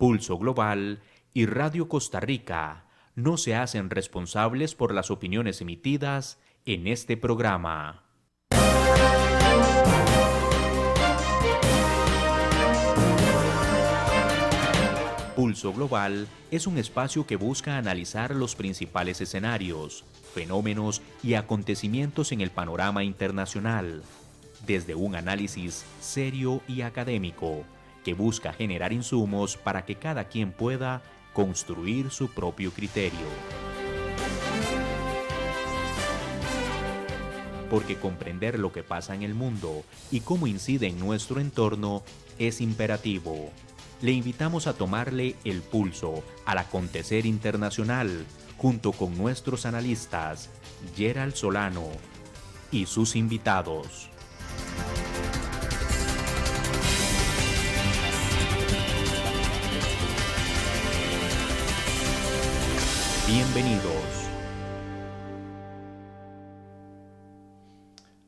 Pulso Global y Radio Costa Rica no se hacen responsables por las opiniones emitidas en este programa. Pulso Global es un espacio que busca analizar los principales escenarios, fenómenos y acontecimientos en el panorama internacional, desde un análisis serio y académico, que busca generar insumos para que cada quien pueda construir su propio criterio. Porque comprender lo que pasa en el mundo y cómo incide en nuestro entorno es imperativo. Le invitamos a tomarle el pulso al acontecer internacional junto con nuestros analistas, Gerald Solano y sus invitados. Bienvenidos.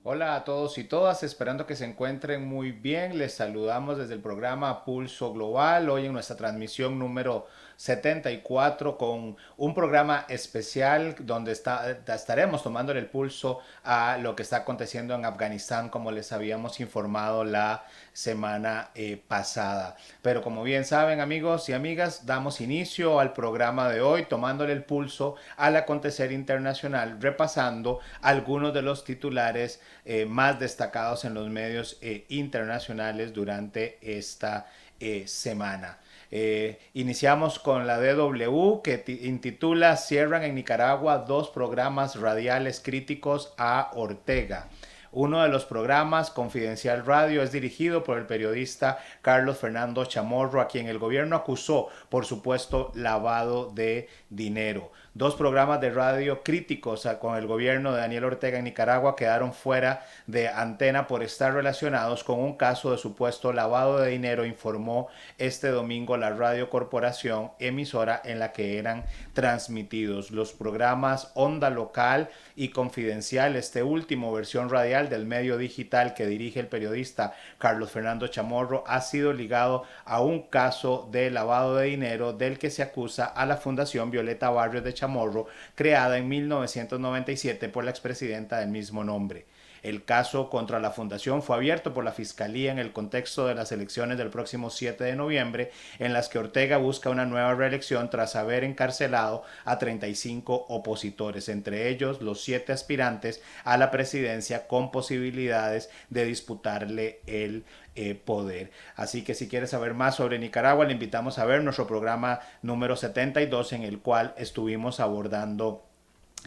Hola a todos y todas, esperando que se encuentren muy bien. Les saludamos desde el programa Pulso Global, hoy en nuestra transmisión número 74 con un programa especial donde estaremos tomando el pulso a lo que está aconteciendo en Afganistán, como les habíamos informado la semana pasada. Pero como bien saben, amigos y amigas, damos inicio al programa de hoy tomándole el pulso al acontecer internacional, repasando algunos de los titulares más destacados en los medios internacionales durante esta semana. Iniciamos con la DW que intitula Cierran en Nicaragua 2 programas radiales críticos a Ortega. Uno de los programas, Confidencial Radio, es dirigido por el periodista Carlos Fernando Chamorro, a quien el gobierno acusó por supuesto lavado de dinero. 2 programas de radio críticos con el gobierno de Daniel Ortega en Nicaragua quedaron fuera de antena por estar relacionados con un caso de supuesto lavado de dinero, informó este domingo la Radio Corporación, emisora en la que eran transmitidos. Los programas Onda Local y Confidencial, este último versión radial del medio digital que dirige el periodista Carlos Fernando Chamorro, ha sido ligado a un caso de lavado de dinero del que se acusa a la Fundación Violeta Barrios de Chamorro, creada en 1997 por la expresidenta del mismo nombre. El caso contra la fundación fue abierto por la Fiscalía en el contexto de las elecciones del próximo 7 de noviembre, en las que Ortega busca una nueva reelección tras haber encarcelado a 35 opositores, entre ellos los 7 aspirantes a la presidencia con posibilidades de disputarle el poder. Así que si quieres saber más sobre Nicaragua, le invitamos a ver nuestro programa número 72, en el cual estuvimos abordando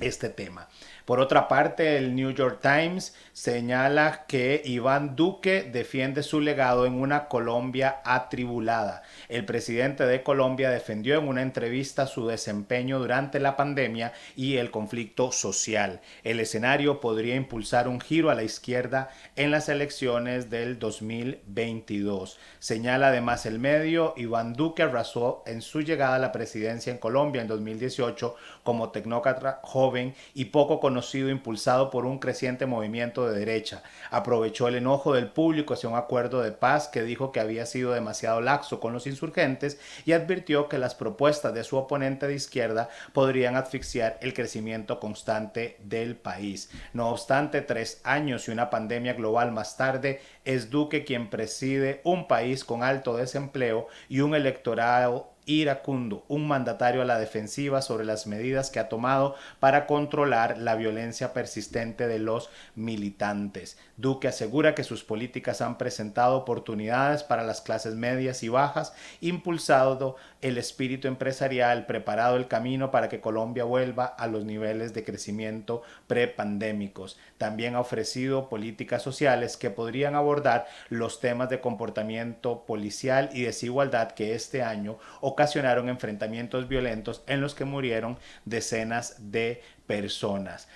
este tema. Por otra parte, el New York Times señala que Iván Duque defiende su legado en una Colombia atribulada. El presidente de Colombia defendió en una entrevista su desempeño durante la pandemia y el conflicto social. El escenario podría impulsar un giro a la izquierda en las elecciones del 2022. Señala además el medio, Iván Duque arrasó en su llegada a la presidencia en Colombia en 2018 como tecnócrata joven y poco conocido, impulsado por un creciente movimiento de derecha. Aprovechó el enojo del público hacia un acuerdo de paz que dijo que había sido demasiado laxo con los insurgentes y advirtió que las propuestas de su oponente de izquierda podrían asfixiar el crecimiento constante del país. No obstante, 3 años y una pandemia global más tarde, es Duque quien preside un país con alto desempleo y un electorado iracundo, un mandatario a la defensiva sobre las medidas que ha tomado para controlar la violencia persistente de los militantes. Duque asegura que sus políticas han presentado oportunidades para las clases medias y bajas, impulsado el espíritu empresarial, preparado el camino para que Colombia vuelva a los niveles de crecimiento prepandémicos. También ha ofrecido políticas sociales que podrían abordar los temas de comportamiento policial y desigualdad que este año ocasionaron enfrentamientos violentos en los que murieron decenas de personas.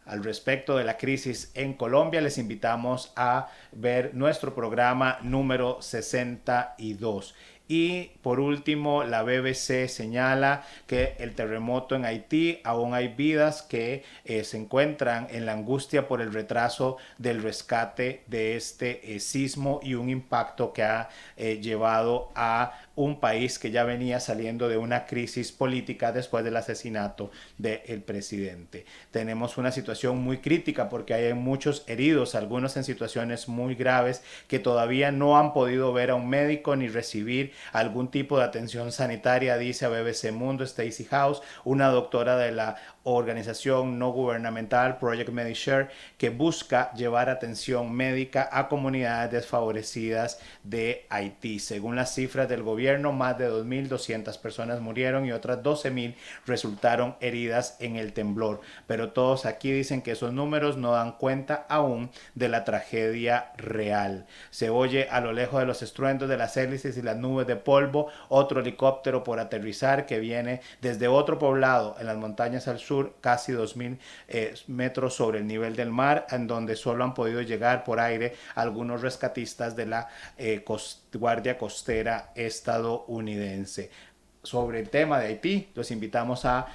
Al respecto de la crisis en Colombia, les invitamos a ver nuestro programa número 62. Y por último, la BBC señala que el terremoto en Haití, aún hay vidas que se encuentran en la angustia por el retraso del rescate de este sismo y un impacto que ha llevado a un país que ya venía saliendo de una crisis política después del asesinato del presidente. Tenemos una situación muy crítica porque hay muchos heridos, algunos en situaciones muy graves que todavía no han podido ver a un médico ni recibir algún tipo de atención sanitaria, dice a BBC Mundo Stacey House, una doctora de la organización no gubernamental Project Medishare, que busca llevar atención médica a comunidades desfavorecidas de Haití. Según las cifras del gobierno, más de 2.200 personas murieron y otras 12.000 resultaron heridas en el temblor. Pero todos aquí dicen que esos números no dan cuenta aún de la tragedia real. Se oye a lo lejos de los estruendos de las hélices y las nubes de polvo otro helicóptero por aterrizar que viene desde otro poblado en las montañas al sur, casi 2.000 metros sobre el nivel del mar, en donde solo han podido llegar por aire algunos rescatistas de la Guardia Costera estadounidense. Sobre el tema de Haití, los invitamos a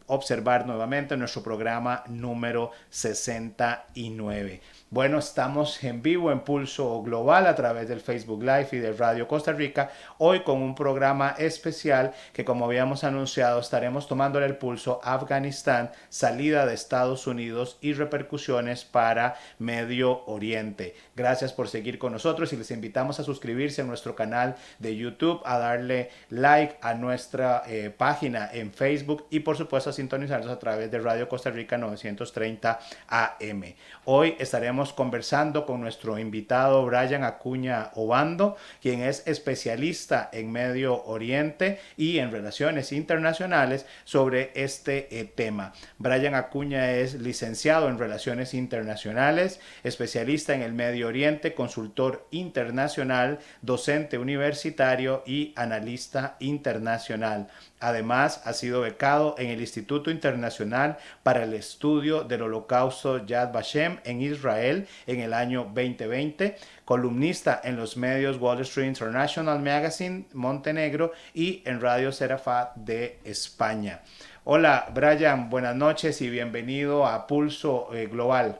observar nuevamente nuestro programa número 69. Bueno, estamos en vivo en Pulso Global a través del Facebook Live y de Radio Costa Rica, hoy con un programa especial que, como habíamos anunciado, estaremos tomándole el pulso a Afganistán, salida de Estados Unidos y repercusiones para Medio Oriente. Gracias por seguir con nosotros y les invitamos a suscribirse a nuestro canal de YouTube, a darle like a nuestra página en Facebook y por supuesto a sintonizarnos a través de Radio Costa Rica 930 AM. Hoy estaremos conversando con nuestro invitado Brian Acuña Obando, quien es especialista en Medio Oriente y en relaciones internacionales sobre este tema. Brian Acuña es licenciado en Relaciones Internacionales, especialista en el Medio Oriente, consultor internacional, docente universitario y analista internacional. Además, ha sido becado en el Instituto Internacional para el Estudio del Holocausto Yad Vashem en Israel en el año 2020, columnista en los medios Wall Street International Magazine Montenegro y en Radio Serafá de España. Hola, Brian, buenas noches y bienvenido a Pulso Global.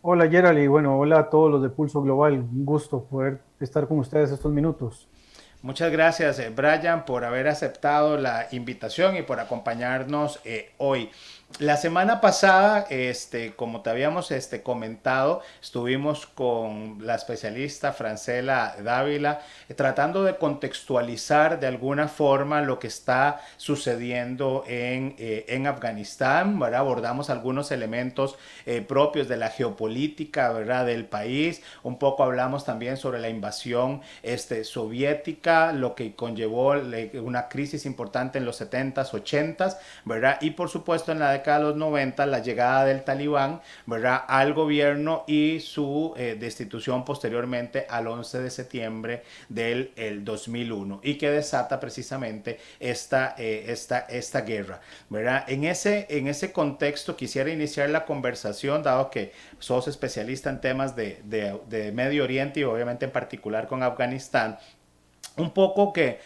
Hola Gerald y bueno, hola a todos los de Pulso Global. Un gusto poder estar con ustedes estos minutos. Muchas gracias, Brian, por haber aceptado la invitación y por acompañarnos hoy. La semana pasada, como te habíamos comentado, estuvimos con la especialista Francela Dávila tratando de contextualizar de alguna forma lo que está sucediendo en Afganistán, ¿verdad? Abordamos algunos elementos propios de la geopolítica, ¿verdad? Del país. Un poco hablamos también sobre la invasión soviética, lo que conllevó una crisis importante en los 70s, 80s, ¿verdad? Y por supuesto en la década de los 90, la llegada del talibán, ¿verdad?, al gobierno y su destitución posteriormente al 11 de septiembre del 2001 y que desata precisamente esta guerra, ¿verdad? En ese contexto quisiera iniciar la conversación, dado que sos especialista en temas de Medio Oriente y obviamente en particular con Afganistán, un poco que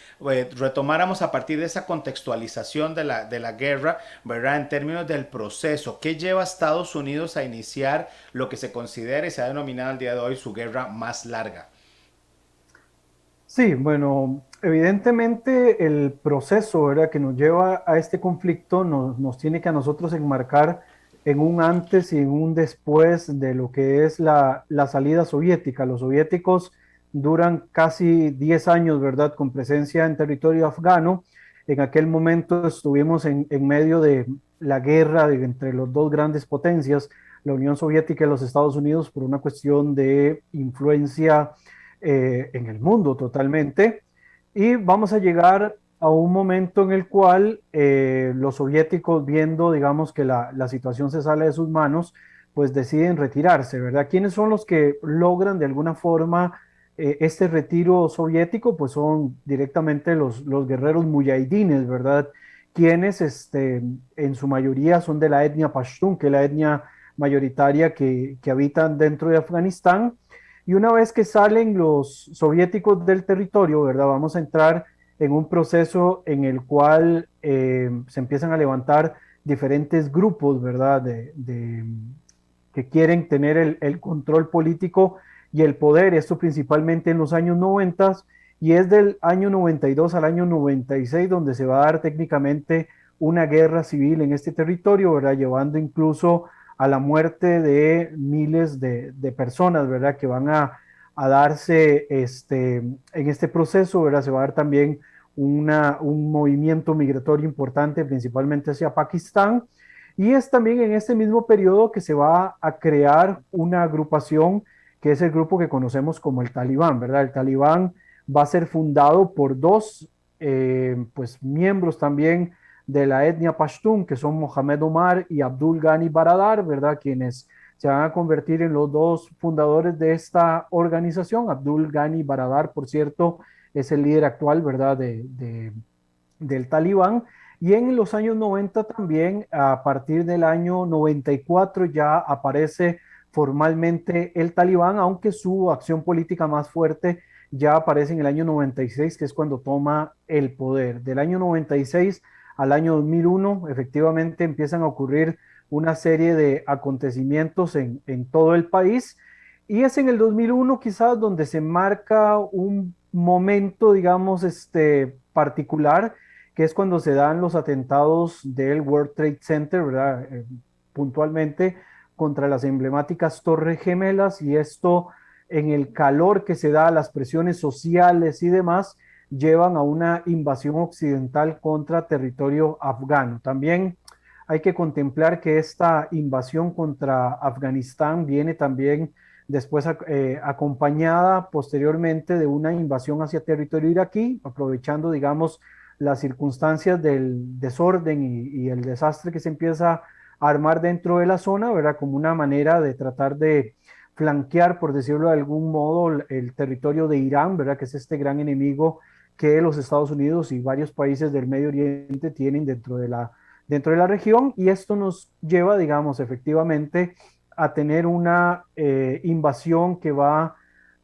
retomáramos a partir de esa contextualización de la guerra, ¿verdad? En términos del proceso, ¿qué lleva a Estados Unidos a iniciar lo que se considera y se ha denominado al día de hoy su guerra más larga? Sí, bueno, evidentemente el proceso, ¿verdad?, que nos lleva a este conflicto nos tiene que a nosotros enmarcar en un antes y en un después de lo que es la salida soviética. Los soviéticos duran casi 10 años, ¿verdad?, con presencia en territorio afgano. En aquel momento estuvimos en medio de la guerra entre las dos grandes potencias, la Unión Soviética y los Estados Unidos, por una cuestión de influencia en el mundo totalmente. Y vamos a llegar a un momento en el cual los soviéticos, viendo, digamos, que la situación se sale de sus manos, pues deciden retirarse, ¿verdad? ¿Quiénes son los que logran de alguna forma este retiro soviético? Pues son directamente los guerreros muyahidines, ¿verdad? Quienes en su mayoría son de la etnia pashtun, que es la etnia mayoritaria que habitan dentro de Afganistán, Y una vez que salen los soviéticos del territorio, ¿verdad? Vamos a entrar en un proceso en el cual se empiezan a levantar diferentes grupos, ¿verdad? Que quieren tener el control político y el poder, esto principalmente en los años 90, y es del año 92 al año 96 donde se va a dar técnicamente una guerra civil en este territorio, ¿verdad? Llevando incluso a la muerte de miles de personas, ¿verdad? Que van a darse en este proceso, ¿verdad? Se va a dar también un movimiento migratorio importante, principalmente hacia Pakistán, y es también en este mismo periodo que se va a crear una agrupación que es el grupo que conocemos como el Talibán, ¿verdad? El Talibán va a ser fundado por dos pues, miembros también de la etnia Pashtun, que son Mohamed Omar y Abdul Ghani Baradar, ¿verdad? Quienes se van a convertir en los dos fundadores de esta organización. Abdul Ghani Baradar, por cierto, es el líder actual, ¿verdad? Del Talibán. Y en los años 90 también, a partir del año 94, ya aparece formalmente el Talibán, aunque su acción política más fuerte ya aparece en el año 96, que es cuando toma el poder. Del año 96 al año 2001, efectivamente empiezan a ocurrir una serie de acontecimientos en todo el país. Y es en el 2001 quizás donde se marca un momento, digamos, particular, que es cuando se dan los atentados del World Trade Center, ¿verdad? Puntualmente contra las emblemáticas Torres Gemelas, y esto en el calor que se da, las presiones sociales y demás, llevan a una invasión occidental contra territorio afgano. También hay que contemplar que esta invasión contra Afganistán viene también después acompañada posteriormente de una invasión hacia territorio iraquí, aprovechando, digamos, las circunstancias del desorden y el desastre que se empieza a armar dentro de la zona, ¿verdad? Como una manera de tratar de flanquear, por decirlo de algún modo, el territorio de Irán, ¿verdad? Que es este gran enemigo que los Estados Unidos y varios países del Medio Oriente tienen dentro de la región, y esto nos lleva, digamos, efectivamente a tener una invasión que va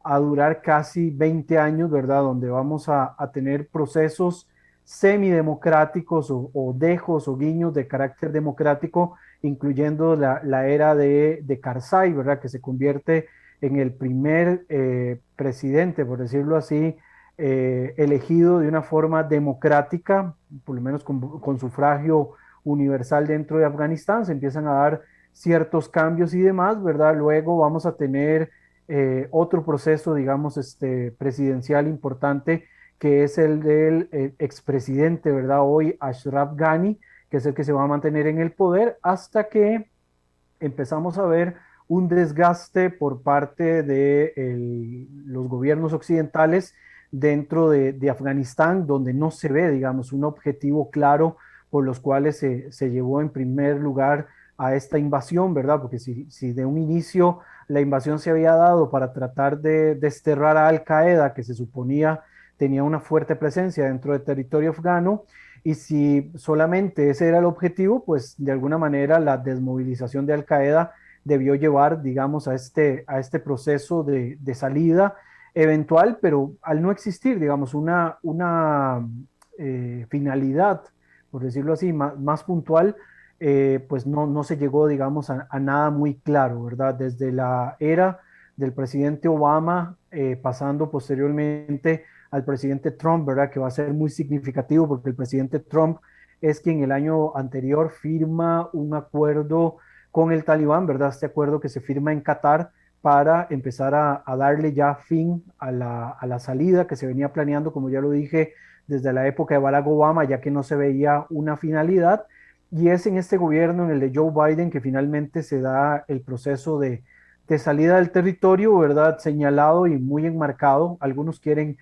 a durar casi 20 años, ¿verdad? Donde vamos a tener procesos semidemocráticos o dejos o guiños de carácter democrático, incluyendo la era de Karzai, ¿verdad? Que se convierte en el primer presidente, por decirlo así, elegido de una forma democrática, por lo menos con sufragio universal dentro de Afganistán. Se empiezan a dar ciertos cambios y demás, ¿verdad? Luego vamos a tener otro proceso, digamos, presidencial importante, que es el del expresidente, ¿verdad? Hoy Ashraf Ghani, que es el que se va a mantener en el poder hasta que empezamos a ver un desgaste por parte de los gobiernos occidentales dentro de Afganistán, donde no se ve, digamos, un objetivo claro por los cuales se llevó en primer lugar a esta invasión, ¿verdad? Porque si de un inicio la invasión se había dado para tratar de desterrar a Al Qaeda, que se suponía tenía una fuerte presencia dentro del territorio afgano, y si solamente ese era el objetivo, pues de alguna manera la desmovilización de Al Qaeda debió llevar, digamos, a este proceso de salida eventual, pero al no existir, digamos, una finalidad, por decirlo así, más puntual, pues no se llegó, digamos, a nada muy claro, ¿verdad? Desde la era del presidente Obama, pasando posteriormente al presidente Trump, ¿verdad? Que va a ser muy significativo porque el presidente Trump es quien el año anterior firma un acuerdo con el Talibán, ¿verdad? Este acuerdo que se firma en Qatar para empezar a darle ya fin a la salida que se venía planeando, como ya lo dije, desde la época de Barack Obama, ya que no se veía una finalidad. Y es en este gobierno, en el de Joe Biden, que finalmente se da el proceso de salida del territorio, ¿verdad? Señalado y muy enmarcado. Algunos quieren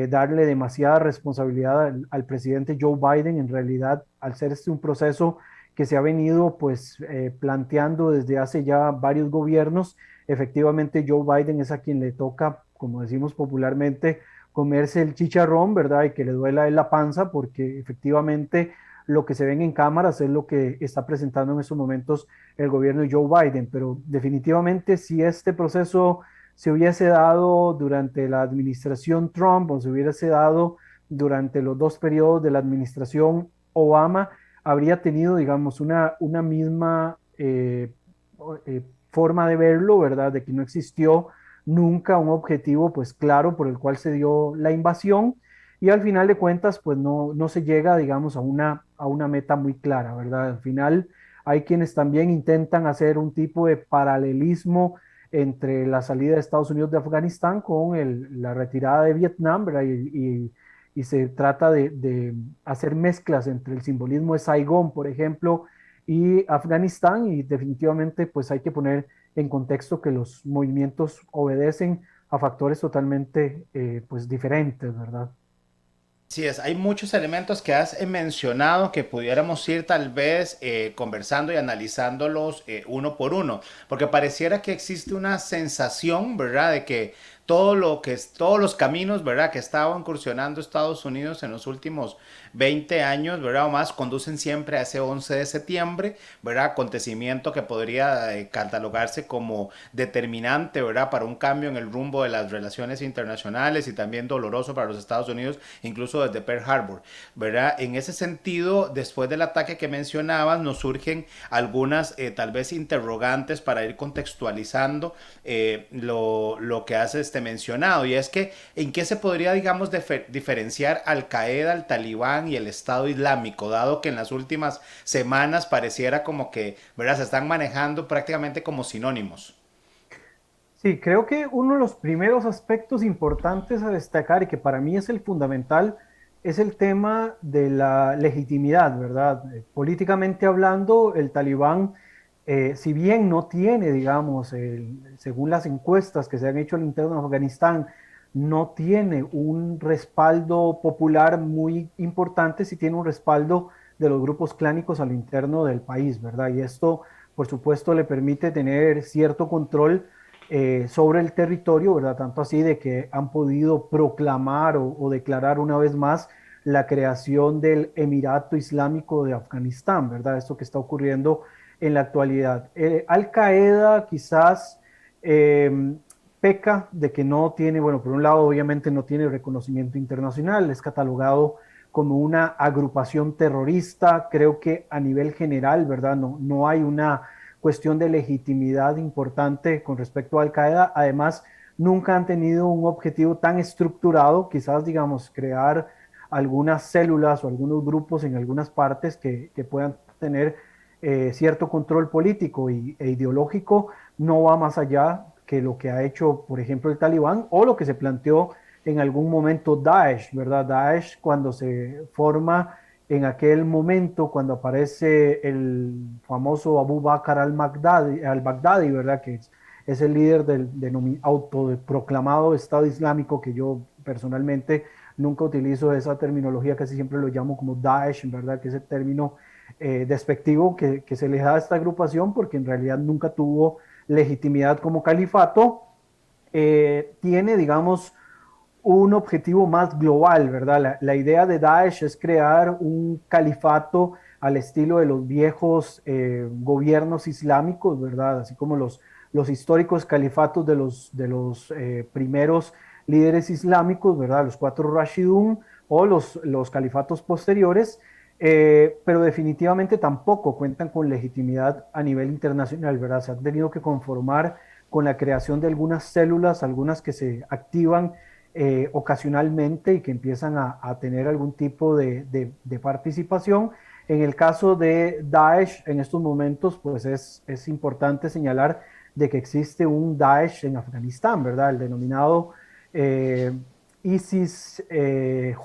darle demasiada responsabilidad al presidente Joe Biden. En realidad, al ser este un proceso que se ha venido pues planteando desde hace ya varios gobiernos, efectivamente Joe Biden es a quien le toca, como decimos popularmente, comerse el chicharrón, ¿verdad? Y que le duela en la panza, porque efectivamente lo que se ven en cámaras es lo que está presentando en estos momentos el gobierno de Joe Biden, pero definitivamente si este proceso se hubiese dado durante la administración Trump o se hubiese dado durante los dos periodos de la administración Obama, habría tenido, digamos, una misma forma de verlo, ¿verdad? De que no existió nunca un objetivo, pues claro, por el cual se dio la invasión y al final de cuentas, pues no se llega, digamos, a una meta muy clara, ¿verdad? Al final hay quienes también intentan hacer un tipo de paralelismo entre la salida de Estados Unidos de Afganistán con la retirada de Vietnam, ¿verdad? Y se trata de hacer mezclas entre el simbolismo de Saigón, por ejemplo, y Afganistán, y definitivamente pues hay que poner en contexto que los movimientos obedecen a factores totalmente pues diferentes, ¿verdad? Sí, hay muchos elementos que has mencionado que pudiéramos ir tal vez conversando y analizándolos uno por uno, porque pareciera que existe una sensación, ¿verdad?, de que todos los caminos, ¿verdad?, que estaba incursionando Estados Unidos en los últimos 20 años, ¿verdad?, o más, conducen siempre a ese 11 de septiembre, ¿verdad?, acontecimiento que podría catalogarse como determinante, ¿verdad?, para un cambio en el rumbo de las relaciones internacionales y también doloroso para los Estados Unidos, incluso desde Pearl Harbor, ¿verdad? En ese sentido, después del ataque que mencionabas, nos surgen algunas tal vez interrogantes para ir contextualizando lo que has mencionado, y es que en qué se podría, digamos, diferenciar Al Qaeda, el Talibán y el Estado Islámico, dado que en las últimas semanas pareciera como que, ¿verdad?, se están manejando prácticamente como sinónimos. Sí, creo que uno de los primeros aspectos importantes a destacar y que para mí es el fundamental es el tema de la legitimidad, ¿verdad? Políticamente hablando, el talibán, si bien no tiene, digamos, según las encuestas que se han hecho al interno de Afganistán, no tiene un respaldo popular muy importante, sí tiene un respaldo de los grupos clánicos al interno del país, ¿verdad? Y esto, por supuesto, le permite tener cierto control sobre el territorio, ¿verdad? Tanto así de que han podido proclamar o declarar una vez más la creación del Emirato Islámico de Afganistán, ¿verdad? Esto que está ocurriendo en la actualidad. Al Qaeda quizás peca de que no tiene, bueno, por un lado obviamente no tiene reconocimiento internacional, es catalogado como una agrupación terrorista, creo que a nivel general, ¿verdad? No hay una cuestión de legitimidad importante con respecto a Al Qaeda. Además, nunca han tenido un objetivo tan estructurado, quizás, digamos, crear algunas células o algunos grupos en algunas partes que puedan tener cierto control político e ideológico, no va más allá que lo que ha hecho, por ejemplo, el Talibán o lo que se planteó en algún momento Daesh, ¿verdad? Daesh cuando se forma en aquel momento, cuando aparece el famoso Abu Bakr al-Baghdadi, ¿verdad? Que es el líder del autoproclamado Estado Islámico, que yo personalmente nunca utilizo esa terminología, casi siempre lo llamo como Daesh, ¿verdad? Que es el término despectivo que se le da a esta agrupación, porque en realidad nunca tuvo legitimidad como califato. Tiene, digamos, un objetivo más global, ¿verdad? La idea de Daesh es crear un califato al estilo de los viejos gobiernos islámicos, ¿verdad? Así como los históricos califatos de los primeros líderes islámicos, ¿verdad? Los cuatro Rashidun o los califatos posteriores, pero definitivamente tampoco cuentan con legitimidad a nivel internacional, ¿verdad? Se han tenido que conformar con la creación de algunas células, algunas que se activan ocasionalmente y que empiezan a tener algún tipo de participación. En el caso de Daesh, en estos momentos, pues es importante señalar de que existe un Daesh en Afganistán, ¿verdad? El denominado eh, ISIS-J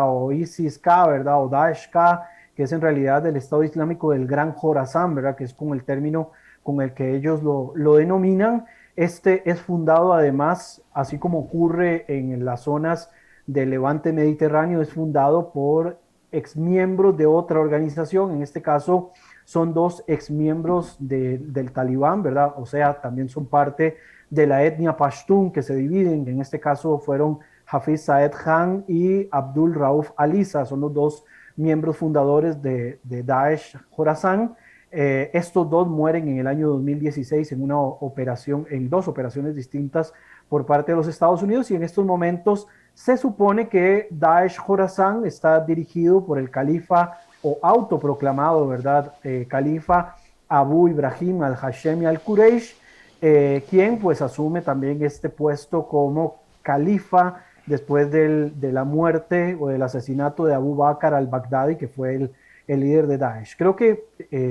o ISIS-K, ¿verdad? O Daesh-K, que es en realidad el Estado Islámico del Gran Jorazán, ¿verdad? Que es con el término con el que ellos lo denominan. Este es fundado además, así como ocurre en las zonas del Levante Mediterráneo, es fundado por exmiembros de otra organización, en este caso son dos exmiembros del Talibán, ¿verdad? O sea, también son parte de la etnia Pashtun que se dividen, en este caso fueron Hafiz Saeed Khan y Abdul Rauf Alisa, son los dos miembros fundadores de Daesh Khorasan. Estos dos mueren en el año 2016 en una operación, en dos operaciones distintas por parte de los Estados Unidos, y en estos momentos se supone que Daesh Khorasan está dirigido por el califa o autoproclamado, ¿verdad? Califa Abu Ibrahim al-Hashemi al-Quraysh, quien pues asume también este puesto como califa después de la muerte o del asesinato de Abu Bakr al-Baghdadi, que fue el líder de Daesh. Creo que,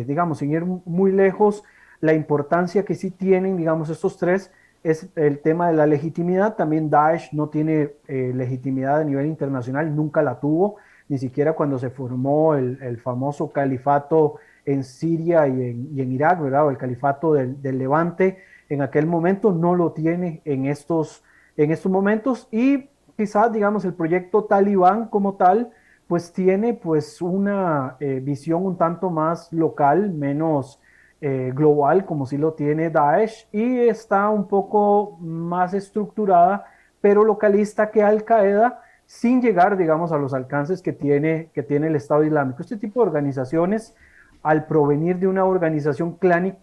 digamos, sin ir muy lejos, la importancia que sí tienen, digamos, estos tres es el tema de la legitimidad. También Daesh no tiene legitimidad a nivel internacional, nunca la tuvo, ni siquiera cuando se formó el famoso califato en Siria y en Irak, ¿verdad? O el califato del Levante, en aquel momento no lo tiene en estos momentos, y quizás, digamos, el proyecto talibán como tal, pues tiene pues una visión un tanto más local, menos global, como sí lo tiene Daesh, y está un poco más estructurada, pero localista que Al Qaeda, sin llegar, digamos, a los alcances que tiene el Estado Islámico. Este tipo de organizaciones, al provenir de una organización clánica,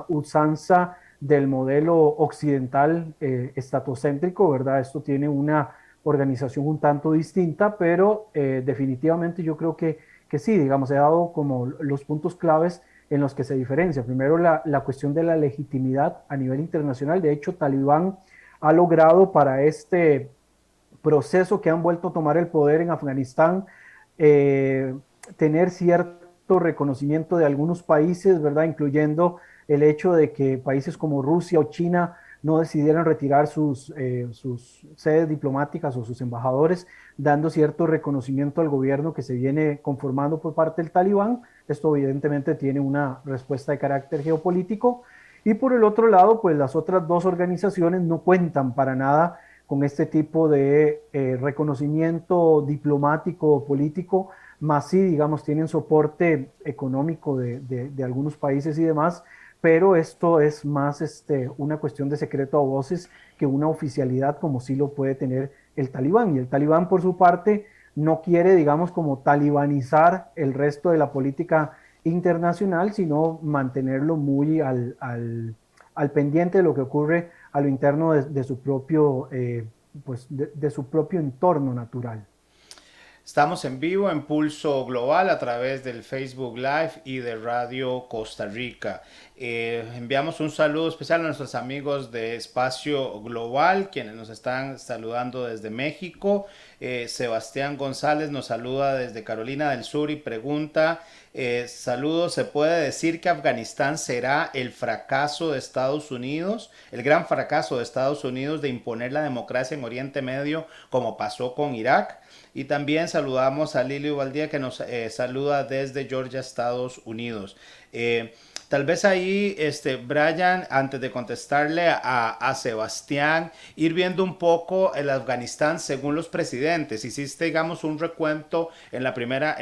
usanza del modelo occidental estatocéntrico, ¿verdad? Esto tiene una organización un tanto distinta, pero definitivamente yo creo que sí, digamos, he dado como los puntos claves en los que se diferencia. Primero, la cuestión de la legitimidad a nivel internacional. De hecho, Talibán ha logrado para este proceso que han vuelto a tomar el poder en Afganistán, eh, tener cierto reconocimiento de algunos países, ¿verdad? Incluyendo el hecho de que países como Rusia o China no decidieran retirar sus sedes diplomáticas o sus embajadores, dando cierto reconocimiento al gobierno que se viene conformando por parte del Talibán. Esto evidentemente tiene una respuesta de carácter geopolítico. Y por el otro lado, pues las otras dos organizaciones no cuentan para nada con este tipo de reconocimiento diplomático o político, más sí, digamos, tienen soporte económico de algunos países y demás, pero esto es más una cuestión de secreto a voces que una oficialidad como sí lo puede tener el Talibán. Y el Talibán, por su parte, no quiere, digamos, como talibanizar el resto de la política internacional, sino mantenerlo muy al pendiente de lo que ocurre a lo interno de su propio, pues de su propio entorno natural. Estamos en vivo en Pulso Global a través del Facebook Live y de Radio Costa Rica. Enviamos un saludo especial a nuestros amigos de Espacio Global, quienes nos están saludando desde México. Sebastián González nos saluda desde Carolina del Sur y pregunta, saludos, ¿se puede decir que Afganistán será el fracaso de Estados Unidos, el gran fracaso de Estados Unidos de imponer la democracia en Oriente Medio como pasó con Irak? Y también saludamos a Lili Valdía, que nos saluda desde Georgia, Estados Unidos. Tal vez ahí, Brian, antes de contestarle a Sebastián, ir viendo un poco el Afganistán según los presidentes. Hiciste, digamos, un recuento en la primera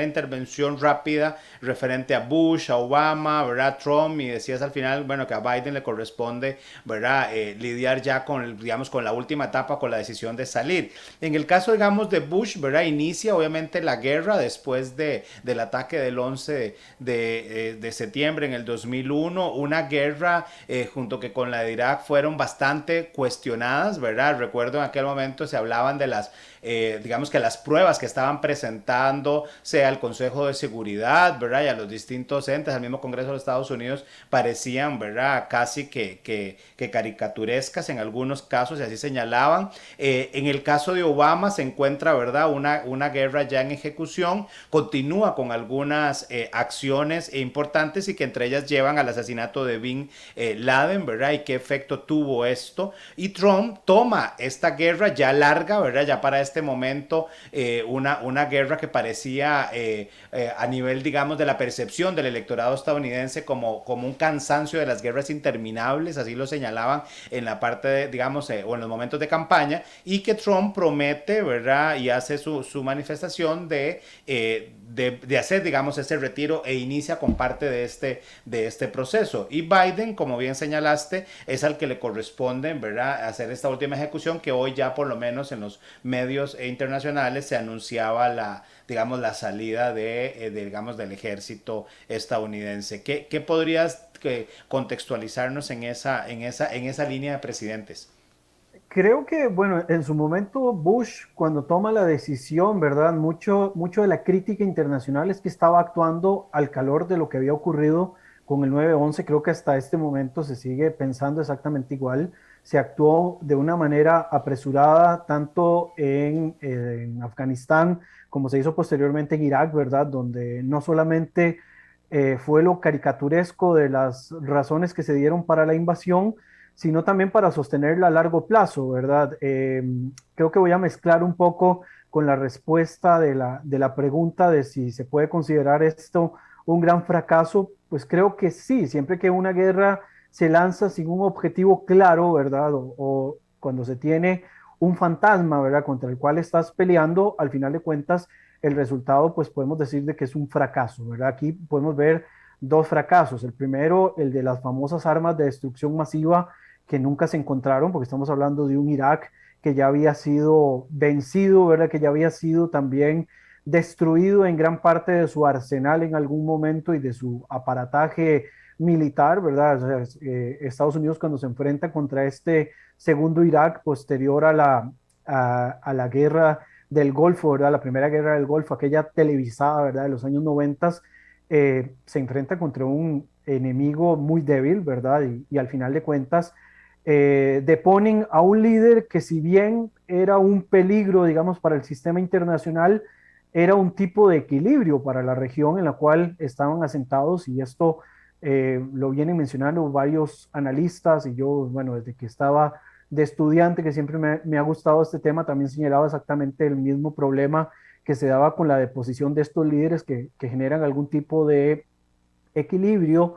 intervención rápida referente a Bush, a Obama, ¿verdad? Trump, y decías al final, bueno, que a Biden le corresponde, ¿verdad? Lidiar ya con, digamos, con la última etapa, con la decisión de salir. En el caso, digamos, de Bush, ¿verdad? Inicia obviamente la guerra después del ataque del 11 de septiembre en el 2001, una guerra junto que con la de Irak fueron bastante cuestionadas, ¿verdad? Recuerdo en aquel momento se hablaban de las, digamos que las pruebas que estaban presentando, sea el Consejo de Seguridad, ¿verdad? Y a los distintos entes, al mismo Congreso de los Estados Unidos, parecían, ¿verdad? Casi que caricaturescas en algunos casos, y así señalaban. En el caso de Obama se encuentra, ¿verdad? Una guerra ya en ejecución, continúa con algunas acciones importantes y que entre ellas llevan al asesinato de Bin Laden, ¿verdad? Y qué efecto tuvo esto. Y Trump toma esta guerra ya larga, ¿verdad? Ya para este momento, una guerra que parecía a nivel, digamos, de la percepción del electorado estadounidense como un cansancio de las guerras interminables, así lo señalaban en la parte, de, digamos, o en los momentos de campaña, y que Trump promete, ¿verdad? Y hace su manifestación de hacer, digamos, ese retiro e inicia con parte de este proceso. Y Biden, como bien señalaste, es al que le corresponde, ¿verdad?, hacer esta última ejecución, que hoy ya por lo menos en los medios internacionales se anunciaba digamos, la salida digamos, del ejército estadounidense. ¿Qué podrías que contextualizarnos en esa línea de presidentes. Creo que, bueno, en su momento Bush, cuando toma la decisión, ¿verdad? Mucho de la crítica internacional es que estaba actuando al calor de lo que había ocurrido con el 9/11. Creo que hasta este momento se sigue pensando exactamente igual. Se actuó de una manera apresurada, tanto en Afganistán como se hizo posteriormente en Irak, ¿verdad? Donde no solamente fue lo caricaturesco de las razones que se dieron para la invasión, sino también para sostenerla a largo plazo, ¿verdad? Creo que voy a mezclar un poco con la respuesta de la pregunta de si se puede considerar esto un gran fracaso. Pues creo que sí, siempre que una guerra se lanza sin un objetivo claro, ¿verdad? O cuando se tiene un fantasma, ¿verdad? Contra el cual estás peleando, al final de cuentas, el resultado, pues podemos decir de que es un fracaso, ¿verdad? Aquí podemos ver dos fracasos. El primero, el de las famosas armas de destrucción masiva que nunca se encontraron, porque estamos hablando de un Irak que ya había sido vencido, ¿verdad? Que ya había sido también destruido en gran parte de su arsenal en algún momento y de su aparataje militar, ¿verdad? O sea, Estados Unidos cuando se enfrenta contra este segundo Irak posterior a la guerra del Golfo, ¿verdad? La primera guerra del Golfo, aquella televisada, ¿verdad? De los años 90, se enfrenta contra un enemigo muy débil, ¿verdad? Y al final de cuentas, deponen a un líder que si bien era un peligro, digamos, para el sistema internacional, era un tipo de equilibrio para la región en la cual estaban asentados y esto lo vienen mencionando varios analistas y yo, bueno, desde que estaba de estudiante, que siempre me ha gustado este tema, también señalaba exactamente el mismo problema que se daba con la deposición de estos líderes que generan algún tipo de equilibrio.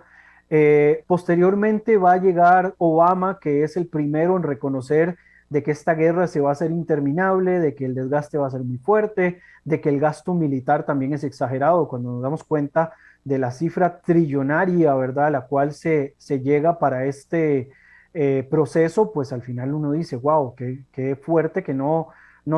Posteriormente va a llegar Obama, que es el primero en reconocer de que esta guerra se va a hacer interminable, de que el desgaste va a ser muy fuerte, de que el gasto militar también es exagerado, cuando nos damos cuenta de la cifra trillonaria, ¿verdad?, a la cual se llega para este proceso, pues al final uno dice, wow, qué fuerte que no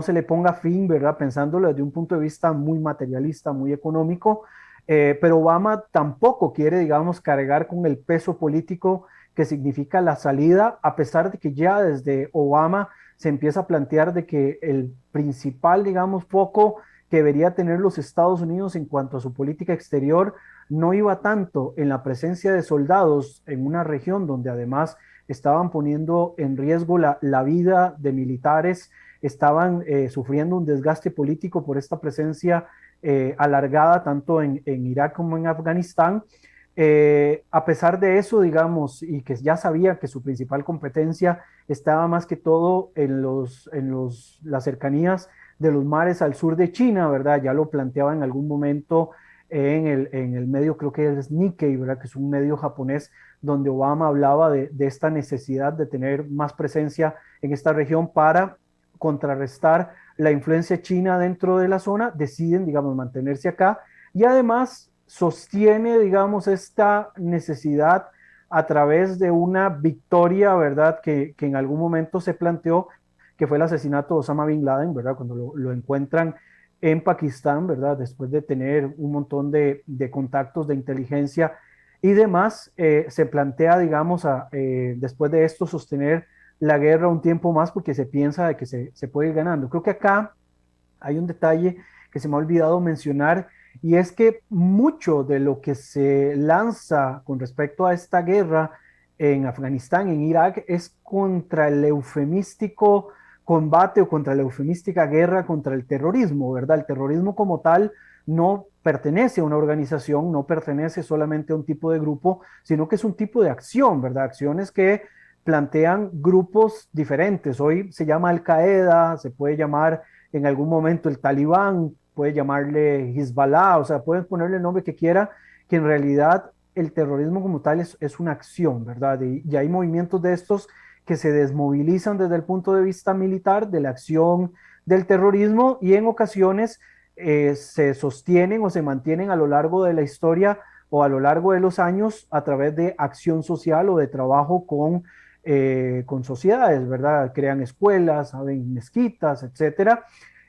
se le ponga fin, ¿verdad?, pensándolo desde un punto de vista muy materialista, muy económico, pero Obama tampoco quiere, digamos, cargar con el peso político que significa la salida, a pesar de que ya desde Obama se empieza a plantear de que el principal, digamos, foco que debería tener los Estados Unidos en cuanto a su política exterior no iba tanto en la presencia de soldados en una región donde además estaban poniendo en riesgo la vida de militares, estaban sufriendo un desgaste político por esta presencia alargada tanto en Irak como en Afganistán. A pesar de eso, digamos, y que ya sabía que su principal competencia estaba más que todo las cercanías de los mares al sur de China, ¿verdad? Ya lo planteaba en algún momento en el medio, creo que es Nikkei, ¿verdad? Que es un medio japonés donde Obama hablaba de esta necesidad de tener más presencia en esta región para contrarrestar la influencia china dentro de la zona, deciden, digamos, mantenerse acá y además sostiene, digamos, esta necesidad a través de una victoria, ¿verdad?, que en algún momento se planteó, que fue el asesinato de Osama Bin Laden, ¿verdad?, cuando lo encuentran en Pakistán, ¿verdad?, después de tener un montón de contactos de inteligencia y demás, se plantea, digamos, después de esto sostener la guerra un tiempo más porque se piensa de que se puede ir ganando. Creo que acá hay un detalle que se me ha olvidado mencionar y es que mucho de lo que se lanza con respecto a esta guerra en Afganistán, en Irak, es contra el eufemístico combate o contra la eufemística guerra contra el terrorismo, ¿verdad? El terrorismo como tal no pertenece a una organización, no pertenece solamente a un tipo de grupo, sino que es un tipo de acción, ¿verdad? Acciones que plantean grupos diferentes. Hoy se llama Al Qaeda, se puede llamar en algún momento el Talibán, puede llamarle Hezbollah, o sea, pueden ponerle el nombre que quiera, que en realidad el terrorismo como tal es una acción, ¿verdad? Y hay movimientos de estos que se desmovilizan desde el punto de vista militar de la acción del terrorismo y en ocasiones se sostienen o se mantienen a lo largo de la historia o a lo largo de los años a través de acción social o de trabajo con sociedades, ¿verdad? Crean escuelas, abren mezquitas, etcétera,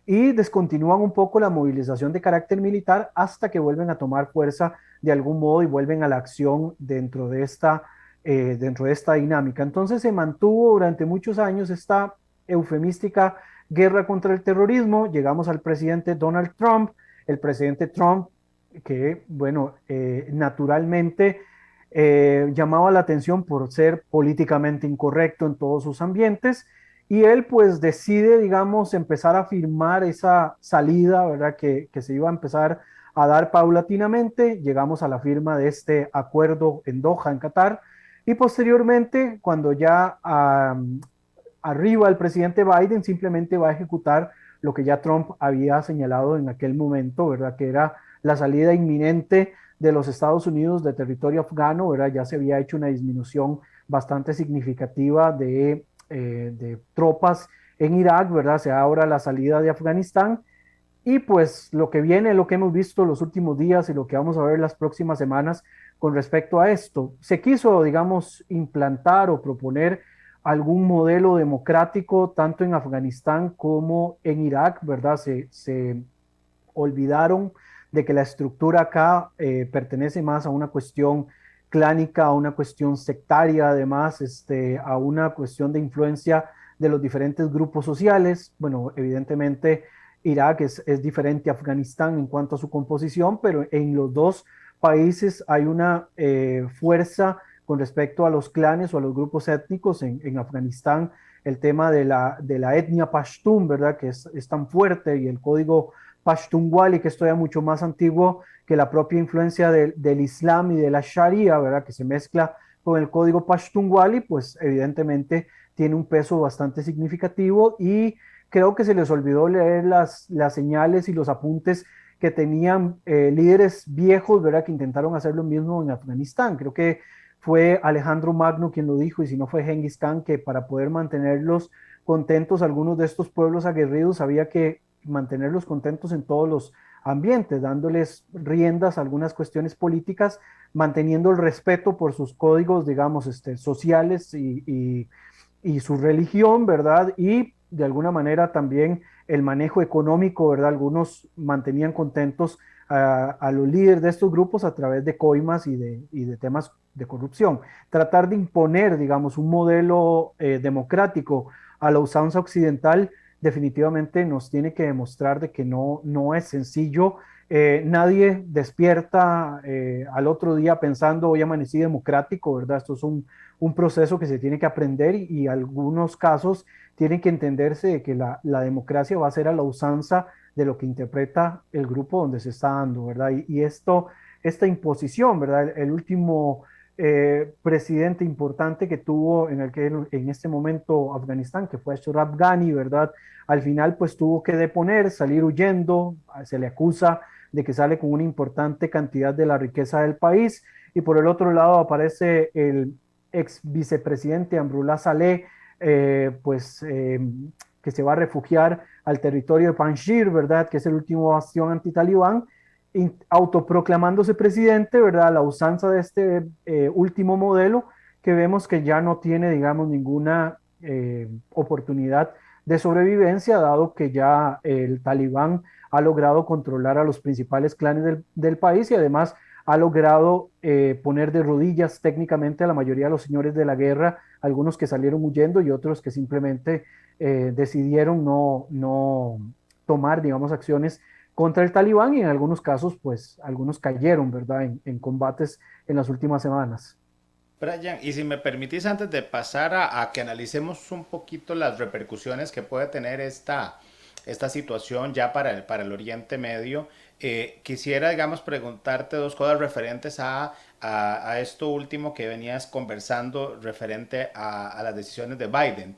y descontinúan un poco la movilización de carácter militar hasta que vuelven a tomar fuerza de algún modo y vuelven a la acción dentro de esta dinámica. Entonces se mantuvo durante muchos años esta eufemística guerra contra el terrorismo. Llegamos al presidente Donald Trump, el presidente Trump que, bueno, naturalmente llamaba la atención por ser políticamente incorrecto en todos sus ambientes y él pues decide, digamos, empezar a firmar esa salida, ¿verdad? Que se iba a empezar a dar paulatinamente. Llegamos a la firma de este acuerdo en Doha, en Qatar, y posteriormente, cuando ya arriba el presidente Biden simplemente va a ejecutar lo que ya Trump había señalado en aquel momento, ¿verdad? Que era la salida inminente de los Estados Unidos de territorio afgano, ¿verdad? Ya se había hecho una disminución bastante significativa de tropas en Irak, ¿verdad? Se ahora la salida de Afganistán y pues lo que viene, lo que hemos visto los últimos días y lo que vamos a ver las próximas semanas con respecto a esto. Se quiso, digamos, implantar o proponer algún modelo democrático tanto en Afganistán como en Irak, ¿verdad? Se olvidaron de que la estructura acá pertenece más a una cuestión clánica, a una cuestión sectaria, además, a una cuestión de influencia de los diferentes grupos sociales. Bueno, evidentemente Irak es diferente a Afganistán en cuanto a su composición, pero en los dos países hay una fuerza con respecto a los clanes o a los grupos étnicos. En Afganistán, el tema de la etnia Pashtun, ¿verdad? Que es tan fuerte y el código Pashtunwali, que esto ya mucho más antiguo que la propia influencia del Islam y de la Sharia, ¿verdad? Que se mezcla con el código Pashtunwali, pues evidentemente tiene un peso bastante significativo y creo que se les olvidó leer las señales y los apuntes que tenían líderes viejos, ¿verdad? Que intentaron hacer lo mismo en Afganistán. Creo que fue Alejandro Magno quien lo dijo, y si no fue Genghis Khan, que para poder mantenerlos contentos, algunos de estos pueblos aguerridos, había que mantenerlos contentos en todos los ambientes, dándoles riendas a algunas cuestiones políticas, manteniendo el respeto por sus códigos, digamos, sociales y su religión, ¿verdad? Y de alguna manera también el manejo económico, ¿verdad? Algunos mantenían contentos a los líderes de estos grupos a través de coimas y de temas de corrupción. Tratar de imponer, digamos, un modelo democrático a la usanza occidental definitivamente nos tiene que demostrar de que no es sencillo. Nadie despierta al otro día pensando hoy amanecí democrático, ¿verdad? Esto es un proceso que se tiene que aprender y algunos casos tienen que entenderse de que la democracia va a ser a la usanza de lo que interpreta el grupo donde se está dando, ¿verdad? Y esto, esta imposición, ¿verdad? El último presidente importante que tuvo en este momento Afganistán, que fue Ashraf Ghani, ¿verdad? Al final pues tuvo que deponer, salir huyendo, se le acusa de que sale con una importante cantidad de la riqueza del país y por el otro lado aparece el ex vicepresidente Amrullah Saleh, que se va a refugiar al territorio de Panjshir, ¿verdad? Que es el último bastión antitalibán, autoproclamándose presidente, ¿verdad? La usanza de este último modelo que vemos que ya no tiene, digamos, ninguna oportunidad de sobrevivencia, dado que ya el talibán ha logrado controlar a los principales clanes del país y además ha logrado poner de rodillas técnicamente a la mayoría de los señores de la guerra, algunos que salieron huyendo y otros que simplemente decidieron no tomar, digamos, acciones contra el talibán y en algunos casos, pues, algunos cayeron, ¿verdad?, en combates en las últimas semanas. Brian, y si me permitís, antes de pasar a que analicemos un poquito las repercusiones que puede tener esta situación ya para el Oriente Medio, quisiera, digamos, preguntarte dos cosas referentes a esto último que venías conversando referente a las decisiones de Biden.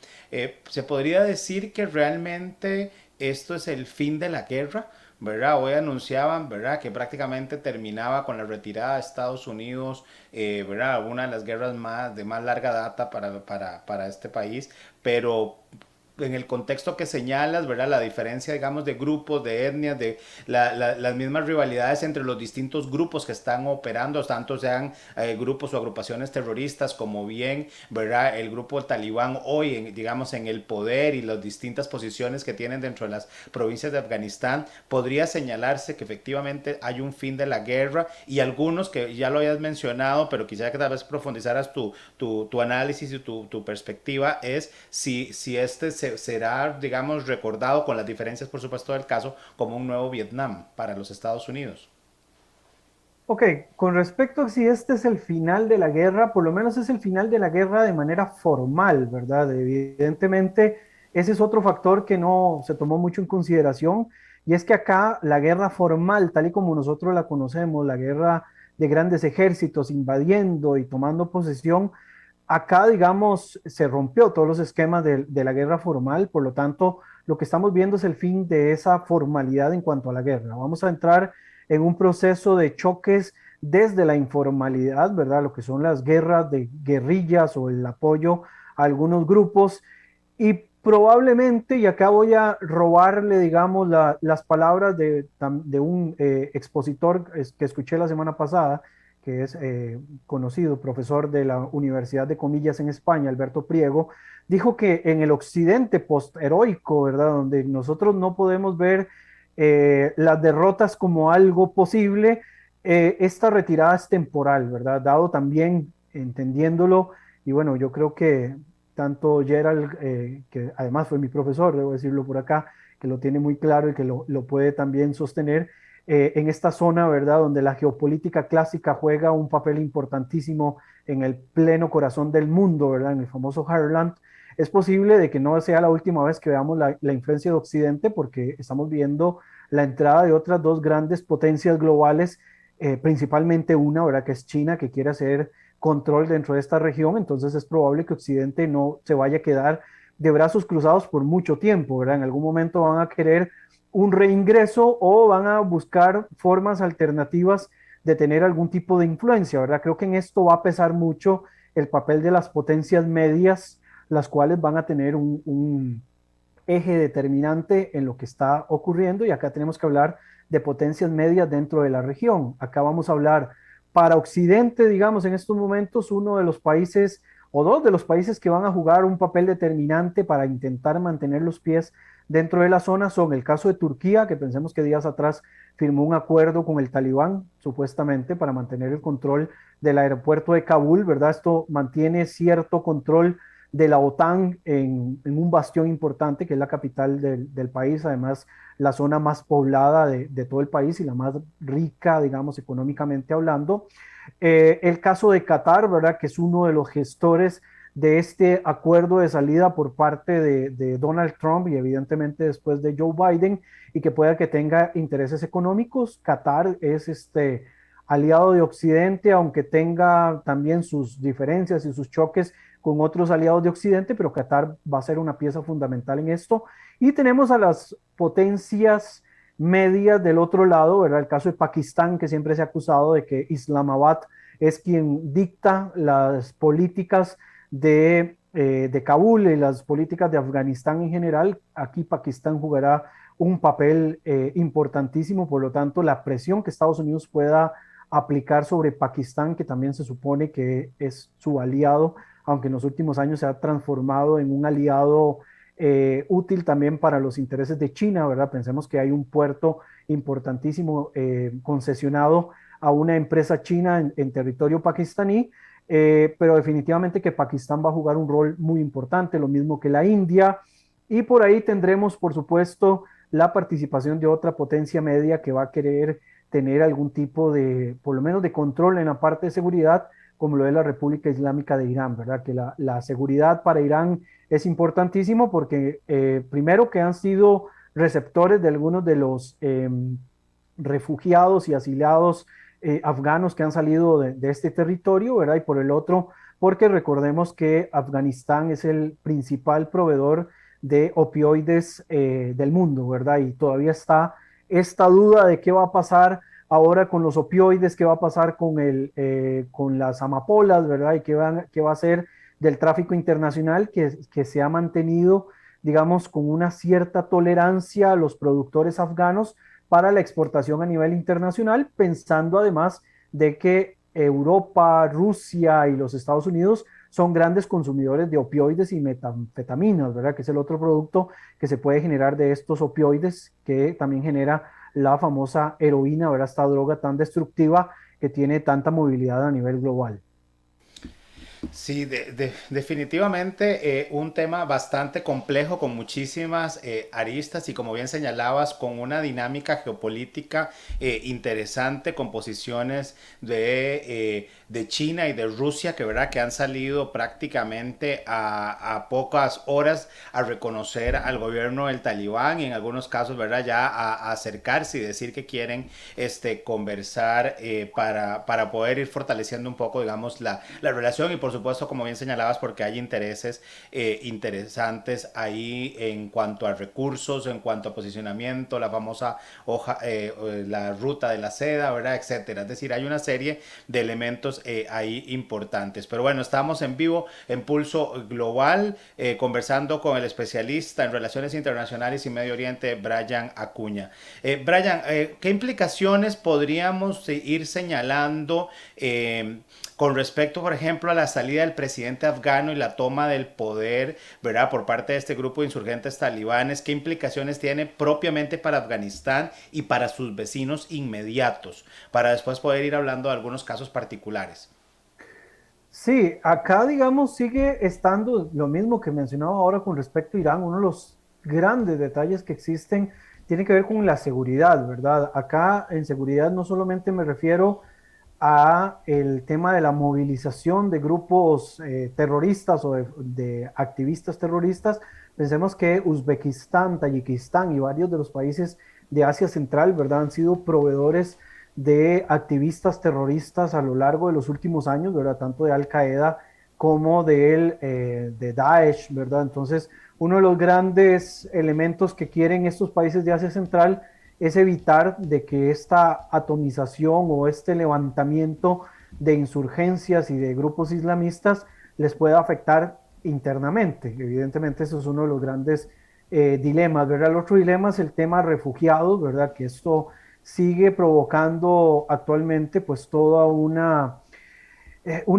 ¿Se podría decir que realmente esto es el fin de la guerra? ¿Verdad? Hoy anunciaban, ¿verdad?, que prácticamente terminaba con la retirada de Estados Unidos, ¿verdad? Una de las guerras de más larga data para este país, pero en el contexto que señalas, ¿verdad? La diferencia, digamos, de grupos, de etnias, de las mismas rivalidades entre los distintos grupos que están operando, tanto sean grupos o agrupaciones terroristas, como bien, ¿verdad? El grupo talibán hoy, digamos, en el poder y las distintas posiciones que tienen dentro de las provincias de Afganistán, podría señalarse que efectivamente hay un fin de la guerra, y algunos que ya lo hayas mencionado, pero quisiera que tal vez profundizaras tu análisis y tu perspectiva, es si este será, digamos, recordado con las diferencias, por supuesto, del caso, como un nuevo Vietnam para los Estados Unidos. Ok, con respecto a si este es el final de la guerra, por lo menos es el final de la guerra de manera formal, ¿verdad? Evidentemente, ese es otro factor que no se tomó mucho en consideración, y es que acá la guerra formal, tal y como nosotros la conocemos, la guerra de grandes ejércitos invadiendo y tomando posesión, acá, digamos, se rompió todos los esquemas de la guerra formal, por lo tanto, lo que estamos viendo es el fin de esa formalidad en cuanto a la guerra. Vamos a entrar en un proceso de choques desde la informalidad, ¿verdad? Lo que son las guerras de guerrillas o el apoyo a algunos grupos, y probablemente, y acá voy a robarle, digamos, las palabras de un expositor que escuché la semana pasada, que es conocido, profesor de la Universidad de Comillas en España, Alberto Priego, dijo que en el occidente post-heroico, ¿verdad? Donde nosotros no podemos ver las derrotas como algo posible, esta retirada es temporal, ¿verdad? Dado también, entendiéndolo, y bueno, yo creo que tanto Gerald, que además fue mi profesor, debo decirlo por acá, que lo tiene muy claro y que lo puede también sostener, en esta zona, ¿verdad?, donde la geopolítica clásica juega un papel importantísimo en el pleno corazón del mundo, ¿verdad?, en el famoso Heartland. Es posible de que no sea la última vez que veamos la influencia de Occidente, porque estamos viendo la entrada de otras dos grandes potencias globales, principalmente una, ¿verdad?, que es China, que quiere hacer control dentro de esta región. Entonces es probable que Occidente no se vaya a quedar de brazos cruzados por mucho tiempo, ¿verdad? En algún momento van a querer un reingreso o van a buscar formas alternativas de tener algún tipo de influencia, ¿verdad? Creo que en esto va a pesar mucho el papel de las potencias medias, las cuales van a tener un eje determinante en lo que está ocurriendo, y acá tenemos que hablar de potencias medias dentro de la región. Acá vamos a hablar para Occidente, digamos, en estos momentos, uno de los países o dos de los países que van a jugar un papel determinante para intentar mantener los pies dentro de la zona son el caso de Turquía, que pensemos que días atrás firmó un acuerdo con el Talibán, supuestamente, para mantener el control del aeropuerto de Kabul, ¿verdad? Esto mantiene cierto control de la OTAN en un bastión importante que es la capital del país, además la zona más poblada de todo el país y la más rica, digamos, económicamente hablando. El caso de Qatar, ¿verdad?, que es uno de los gestores de este acuerdo de salida por parte de Donald Trump y evidentemente después de Joe Biden, y que pueda que tenga intereses económicos. Qatar es aliado de Occidente, aunque tenga también sus diferencias y sus choques con otros aliados de Occidente, pero Qatar va a ser una pieza fundamental en esto. Y tenemos a las potencias medias del otro lado, ¿verdad? El caso de Pakistán, que siempre se ha acusado de que Islamabad es quien dicta las políticas de Kabul y las políticas de Afganistán en general. Aquí Pakistán jugará un papel importantísimo, por lo tanto, la presión que Estados Unidos pueda aplicar sobre Pakistán, que también se supone que es su aliado, aunque en los últimos años se ha transformado en un aliado útil también para los intereses de China, ¿verdad? Pensemos que hay un puerto importantísimo concesionado a una empresa china en territorio pakistaní, pero definitivamente que Pakistán va a jugar un rol muy importante, lo mismo que la India, y por ahí tendremos, por supuesto, la participación de otra potencia media que va a querer tener algún tipo de, por lo menos, de control en la parte de seguridad, como lo es la República Islámica de Irán, ¿verdad? Que la seguridad para Irán es importantísimo porque, primero, que han sido receptores de algunos de los refugiados y asilados afganos que han salido de este territorio, ¿verdad? Y por el otro, porque recordemos que Afganistán es el principal proveedor de opioides del mundo, ¿verdad? Y todavía está esta duda de qué va a pasar ahora con los opioides, qué va a pasar con las amapolas, ¿verdad? Y qué va a ser del tráfico internacional que se ha mantenido, digamos, con una cierta tolerancia a los productores afganos para la exportación a nivel internacional, pensando además de que Europa, Rusia y los Estados Unidos son grandes consumidores de opioides y metanfetaminas, ¿verdad? Que es el otro producto que se puede generar de estos opioides, que también genera la famosa heroína, ¿verdad? Esta droga tan destructiva que tiene tanta movilidad a nivel global. Sí, definitivamente un tema bastante complejo con muchísimas aristas y como bien señalabas, con una dinámica geopolítica interesante, con posiciones de China y de Rusia que, ¿verdad? Que han salido prácticamente a pocas horas a reconocer al gobierno del Talibán y en algunos casos, ¿verdad? Ya a acercarse y decir que quieren conversar para poder ir fortaleciendo un poco, digamos, la relación y por supuesto, como bien señalabas, porque hay intereses interesantes ahí en cuanto a recursos, en cuanto a posicionamiento, la famosa la ruta de la seda, ¿verdad? Etcétera. Es decir, hay una serie de elementos ahí importantes. Pero bueno, estamos en vivo en Pulso Global, conversando con el especialista en relaciones internacionales y Medio Oriente, Brian Acuña. Brian, ¿qué implicaciones podríamos ir señalando con respecto, por ejemplo, a la salida del presidente afgano y la toma del poder, ¿verdad? Por parte de este grupo de insurgentes talibanes, ¿qué implicaciones tiene propiamente para Afganistán y para sus vecinos inmediatos? Para después poder ir hablando de algunos casos particulares. Sí, acá, digamos, sigue estando lo mismo que mencionaba ahora con respecto a Irán. Uno de los grandes detalles que existen tiene que ver con la seguridad, ¿verdad? Acá en seguridad no solamente me refiero a el tema de la movilización de grupos terroristas o de activistas terroristas. Pensemos que Uzbekistán, Tayikistán y varios de los países de Asia Central, ¿verdad? Han sido proveedores de activistas terroristas a lo largo de los últimos años, ¿verdad? Tanto de Al Qaeda como de Daesh, ¿verdad? Entonces, uno de los grandes elementos que quieren estos países de Asia Central es evitar de que esta atomización o este levantamiento de insurgencias y de grupos islamistas les pueda afectar internamente. Evidentemente, eso es uno de los grandes dilemas, ¿verdad? El otro dilema es el tema refugiados, ¿verdad? Que esto sigue provocando actualmente pues toda una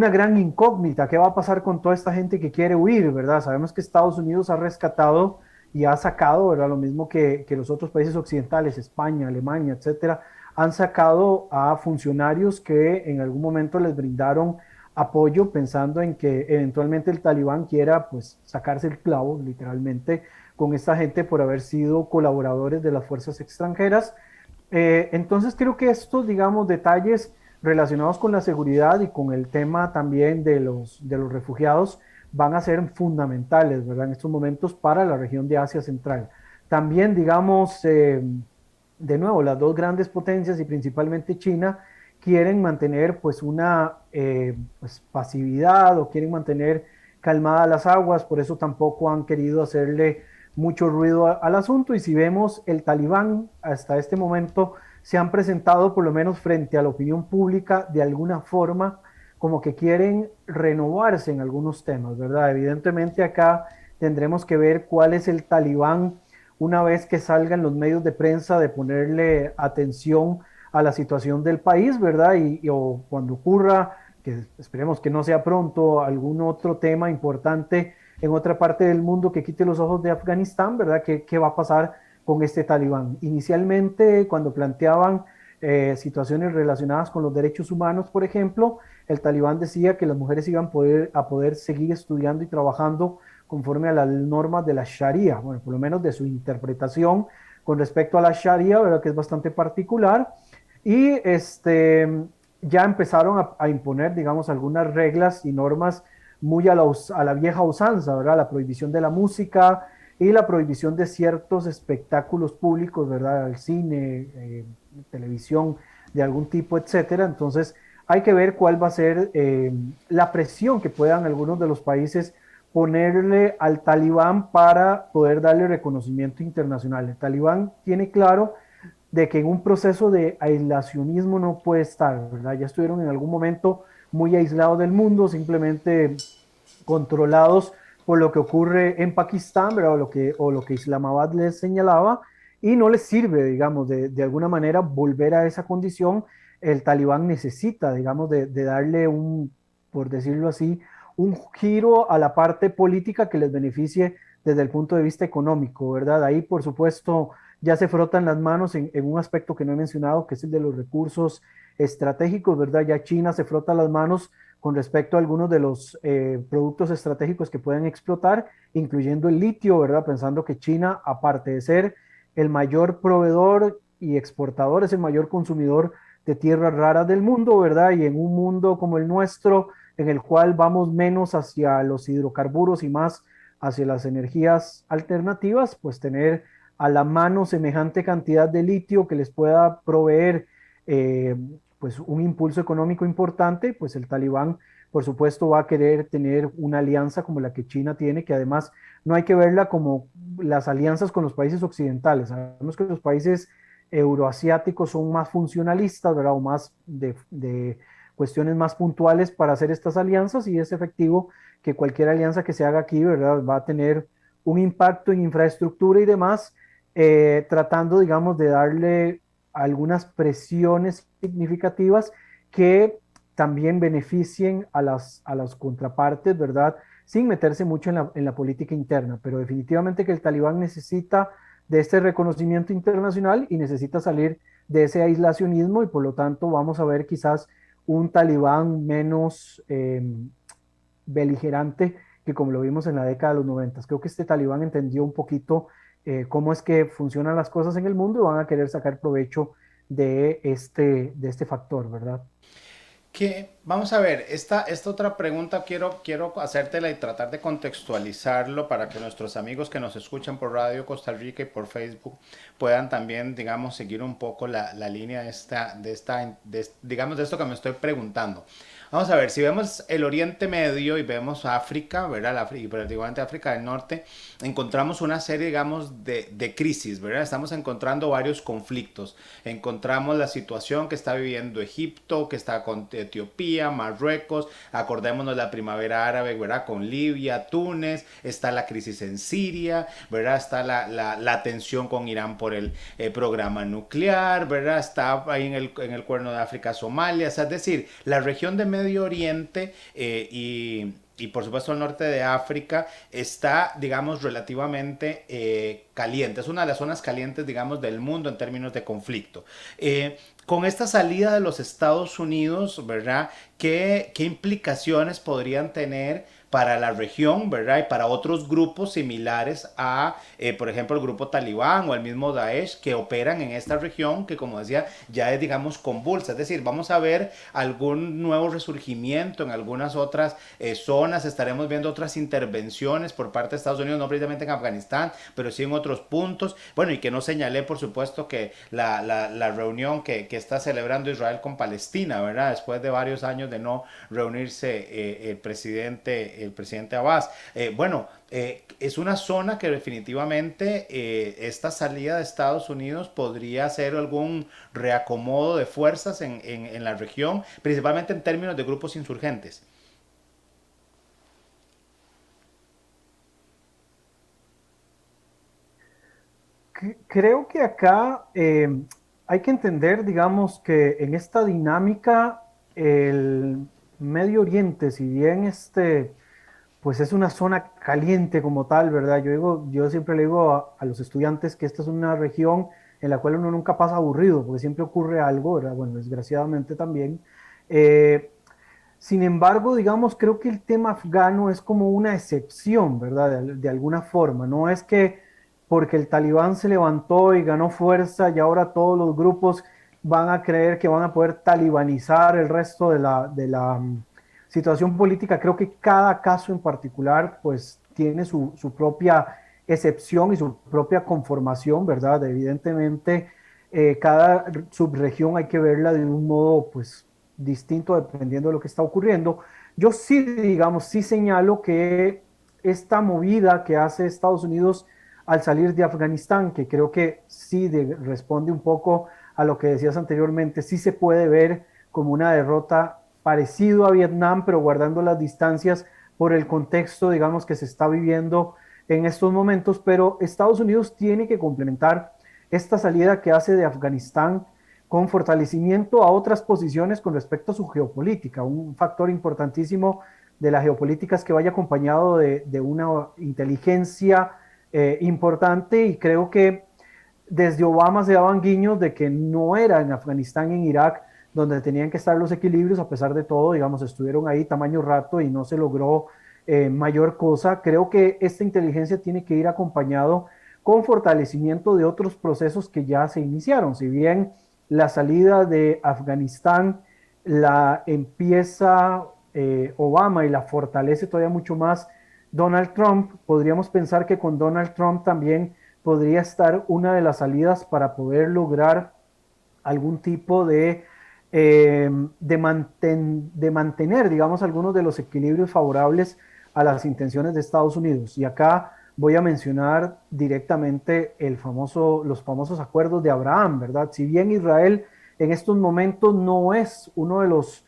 gran incógnita. ¿Qué va a pasar con toda esta gente que quiere huir, verdad? Sabemos que Estados Unidos ha rescatado y ha sacado, ¿verdad? Lo mismo que los otros países occidentales, España, Alemania, etcétera, han sacado a funcionarios que en algún momento les brindaron apoyo pensando en que eventualmente el talibán quiera pues sacarse el clavo literalmente con esta gente por haber sido colaboradores de las fuerzas extranjeras. Entonces creo que estos, digamos, detalles relacionados con la seguridad y con el tema también de los refugiados van a ser fundamentales, ¿verdad? En estos momentos para la región de Asia Central. También, digamos, de nuevo, las dos grandes potencias y principalmente China quieren mantener pues una pues, pasividad o quieren mantener calmadas las aguas, por eso tampoco han querido hacerle mucho ruido al asunto. Y si vemos, el talibán hasta este momento se han presentado por lo menos frente a la opinión pública de alguna forma como que quieren renovarse en algunos temas, ¿verdad? Evidentemente acá tendremos que ver cuál es el talibán una vez que salgan los medios de prensa de ponerle atención a la situación del país, ¿verdad? O cuando ocurra, que esperemos que no sea pronto, algún otro tema importante en otra parte del mundo que quite los ojos de Afganistán, ¿verdad? ¿Qué va a pasar con este talibán? Inicialmente, cuando planteaban situaciones relacionadas con los derechos humanos, por ejemplo, el talibán decía que las mujeres iban a poder seguir estudiando y trabajando conforme a las normas de la Sharia, bueno, por lo menos de su interpretación con respecto a la Sharia, ¿verdad? Que es bastante particular, y ya empezaron a imponer, digamos, algunas reglas y normas muy a la vieja usanza, ¿verdad? La prohibición de la música y la prohibición de ciertos espectáculos públicos, ¿verdad? El cine, televisión de algún tipo, etcétera. Entonces, hay que ver cuál va a ser la presión que puedan algunos de los países ponerle al talibán para poder darle reconocimiento internacional. El talibán tiene claro de que en un proceso de aislacionismo no puede estar, ¿verdad? Ya estuvieron en algún momento muy aislados del mundo, simplemente controlados por lo que ocurre en Pakistán, ¿verdad? O lo que Islamabad les señalaba, y no les sirve, digamos, de alguna manera volver a esa condición. El talibán necesita, digamos, de darle un, por decirlo así, un giro a la parte política que les beneficie desde el punto de vista económico, ¿verdad? Ahí, por supuesto, ya se frotan las manos en un aspecto que no he mencionado, que es el de los recursos estratégicos, ¿verdad? Ya China se frota las manos con respecto a algunos de los productos estratégicos que pueden explotar, incluyendo el litio, ¿verdad? Pensando que China, aparte de ser el mayor proveedor y exportador, es el mayor consumidor de tierras raras del mundo, ¿verdad? Y en un mundo como el nuestro, en el cual vamos menos hacia los hidrocarburos y más hacia las energías alternativas, pues tener a la mano semejante cantidad de litio que les pueda proveer pues un impulso económico importante, pues el talibán, por supuesto, va a querer tener una alianza como la que China tiene, que además no hay que verla como las alianzas con los países occidentales. Sabemos que los países euroasiáticos son más funcionalistas, ¿verdad? O más de cuestiones más puntuales para hacer estas alianzas, y es efectivo que cualquier alianza que se haga aquí, ¿verdad? Va a tener un impacto en infraestructura y demás, tratando, digamos, de darle algunas presiones significativas que también beneficien a las contrapartes, ¿verdad? Sin meterse mucho en la política interna, pero definitivamente que el talibán necesita de este reconocimiento internacional y necesita salir de ese aislacionismo, y por lo tanto vamos a ver quizás un talibán menos beligerante que como lo vimos en la década de los 90. Creo que este talibán entendió un poquito cómo es que funcionan las cosas en el mundo, y van a querer sacar provecho de este factor, ¿verdad? Que, vamos a ver, esta otra pregunta quiero hacértela y tratar de contextualizarlo para que nuestros amigos que nos escuchan por Radio Costa Rica y por Facebook puedan también, digamos, seguir un poco la línea digamos, de esto que me estoy preguntando. Vamos a ver, si vemos el Oriente Medio y vemos África, ¿verdad? Y particularmente África del Norte, encontramos una serie, digamos, de crisis, ¿verdad? Estamos encontrando varios conflictos. Encontramos la situación que está viviendo Egipto, que está con Etiopía, Marruecos, acordémonos la primavera árabe, ¿verdad? Con Libia, Túnez, está la crisis en Siria, ¿verdad? Está la tensión con Irán por el programa nuclear, ¿verdad? Está ahí en el Cuerno de África, Somalia, o sea, es decir, la región de Medio Oriente y por supuesto el norte de África está, digamos, relativamente caliente. Es una de las zonas calientes, digamos, del mundo en términos de conflicto. Con esta salida de los Estados Unidos, ¿verdad? ¿Qué implicaciones podrían tener para la región, ¿verdad? Y para otros grupos similares a, por ejemplo, el grupo Talibán o el mismo Daesh que operan en esta región que, como decía, ya es, digamos, convulsa. Es decir, vamos a ver algún nuevo resurgimiento en algunas otras zonas, estaremos viendo otras intervenciones por parte de Estados Unidos, no precisamente en Afganistán, pero sí en otros puntos. Bueno, y que no señalé, por supuesto, que la reunión que está celebrando Israel con Palestina, ¿verdad? Después de varios años de no reunirse el presidente Abbas. Es una zona que definitivamente esta salida de Estados Unidos podría hacer algún reacomodo de fuerzas en la región, principalmente en términos de grupos insurgentes. Creo que acá hay que entender, digamos, que en esta dinámica el Medio Oriente, si bien pues es una zona caliente como tal, ¿verdad? Yo siempre le digo a los estudiantes que esta es una región en la cual uno nunca pasa aburrido, porque siempre ocurre algo, ¿verdad? Bueno, desgraciadamente también. Eh, Sin embargo, digamos, creo que el tema afgano es como una excepción, ¿verdad? De alguna forma. No es que porque el talibán se levantó y ganó fuerza y ahora todos los grupos van a creer que van a poder talibanizar el resto de la situación política. Creo que cada caso en particular, pues, tiene su propia excepción y su propia conformación, ¿verdad? Evidentemente, cada subregión hay que verla de un modo, pues, distinto dependiendo de lo que está ocurriendo. Yo sí, digamos, sí señalo que esta movida que hace Estados Unidos al salir de Afganistán, que creo que sí responde un poco a lo que decías anteriormente, sí se puede ver como una derrota parecido a Vietnam, pero guardando las distancias por el contexto, digamos, que se está viviendo en estos momentos, pero Estados Unidos tiene que complementar esta salida que hace de Afganistán con fortalecimiento a otras posiciones con respecto a su geopolítica. Un factor importantísimo de la geopolítica es que vaya acompañado de una inteligencia importante, y creo que desde Obama se daban guiños de que no era en Afganistán y en Irak donde tenían que estar los equilibrios. A pesar de todo, digamos, estuvieron ahí tamaño rato y no se logró mayor cosa. Creo que esta inteligencia tiene que ir acompañado con fortalecimiento de otros procesos que ya se iniciaron. Si bien la salida de Afganistán la empieza Obama y la fortalece todavía mucho más Donald Trump, podríamos pensar que con Donald Trump también podría estar una de las salidas para poder lograr algún tipo de mantener, digamos, algunos de los equilibrios favorables a las intenciones de Estados Unidos. Y acá voy a mencionar directamente los famosos acuerdos de Abraham, ¿verdad? Si bien Israel en estos momentos no es uno de los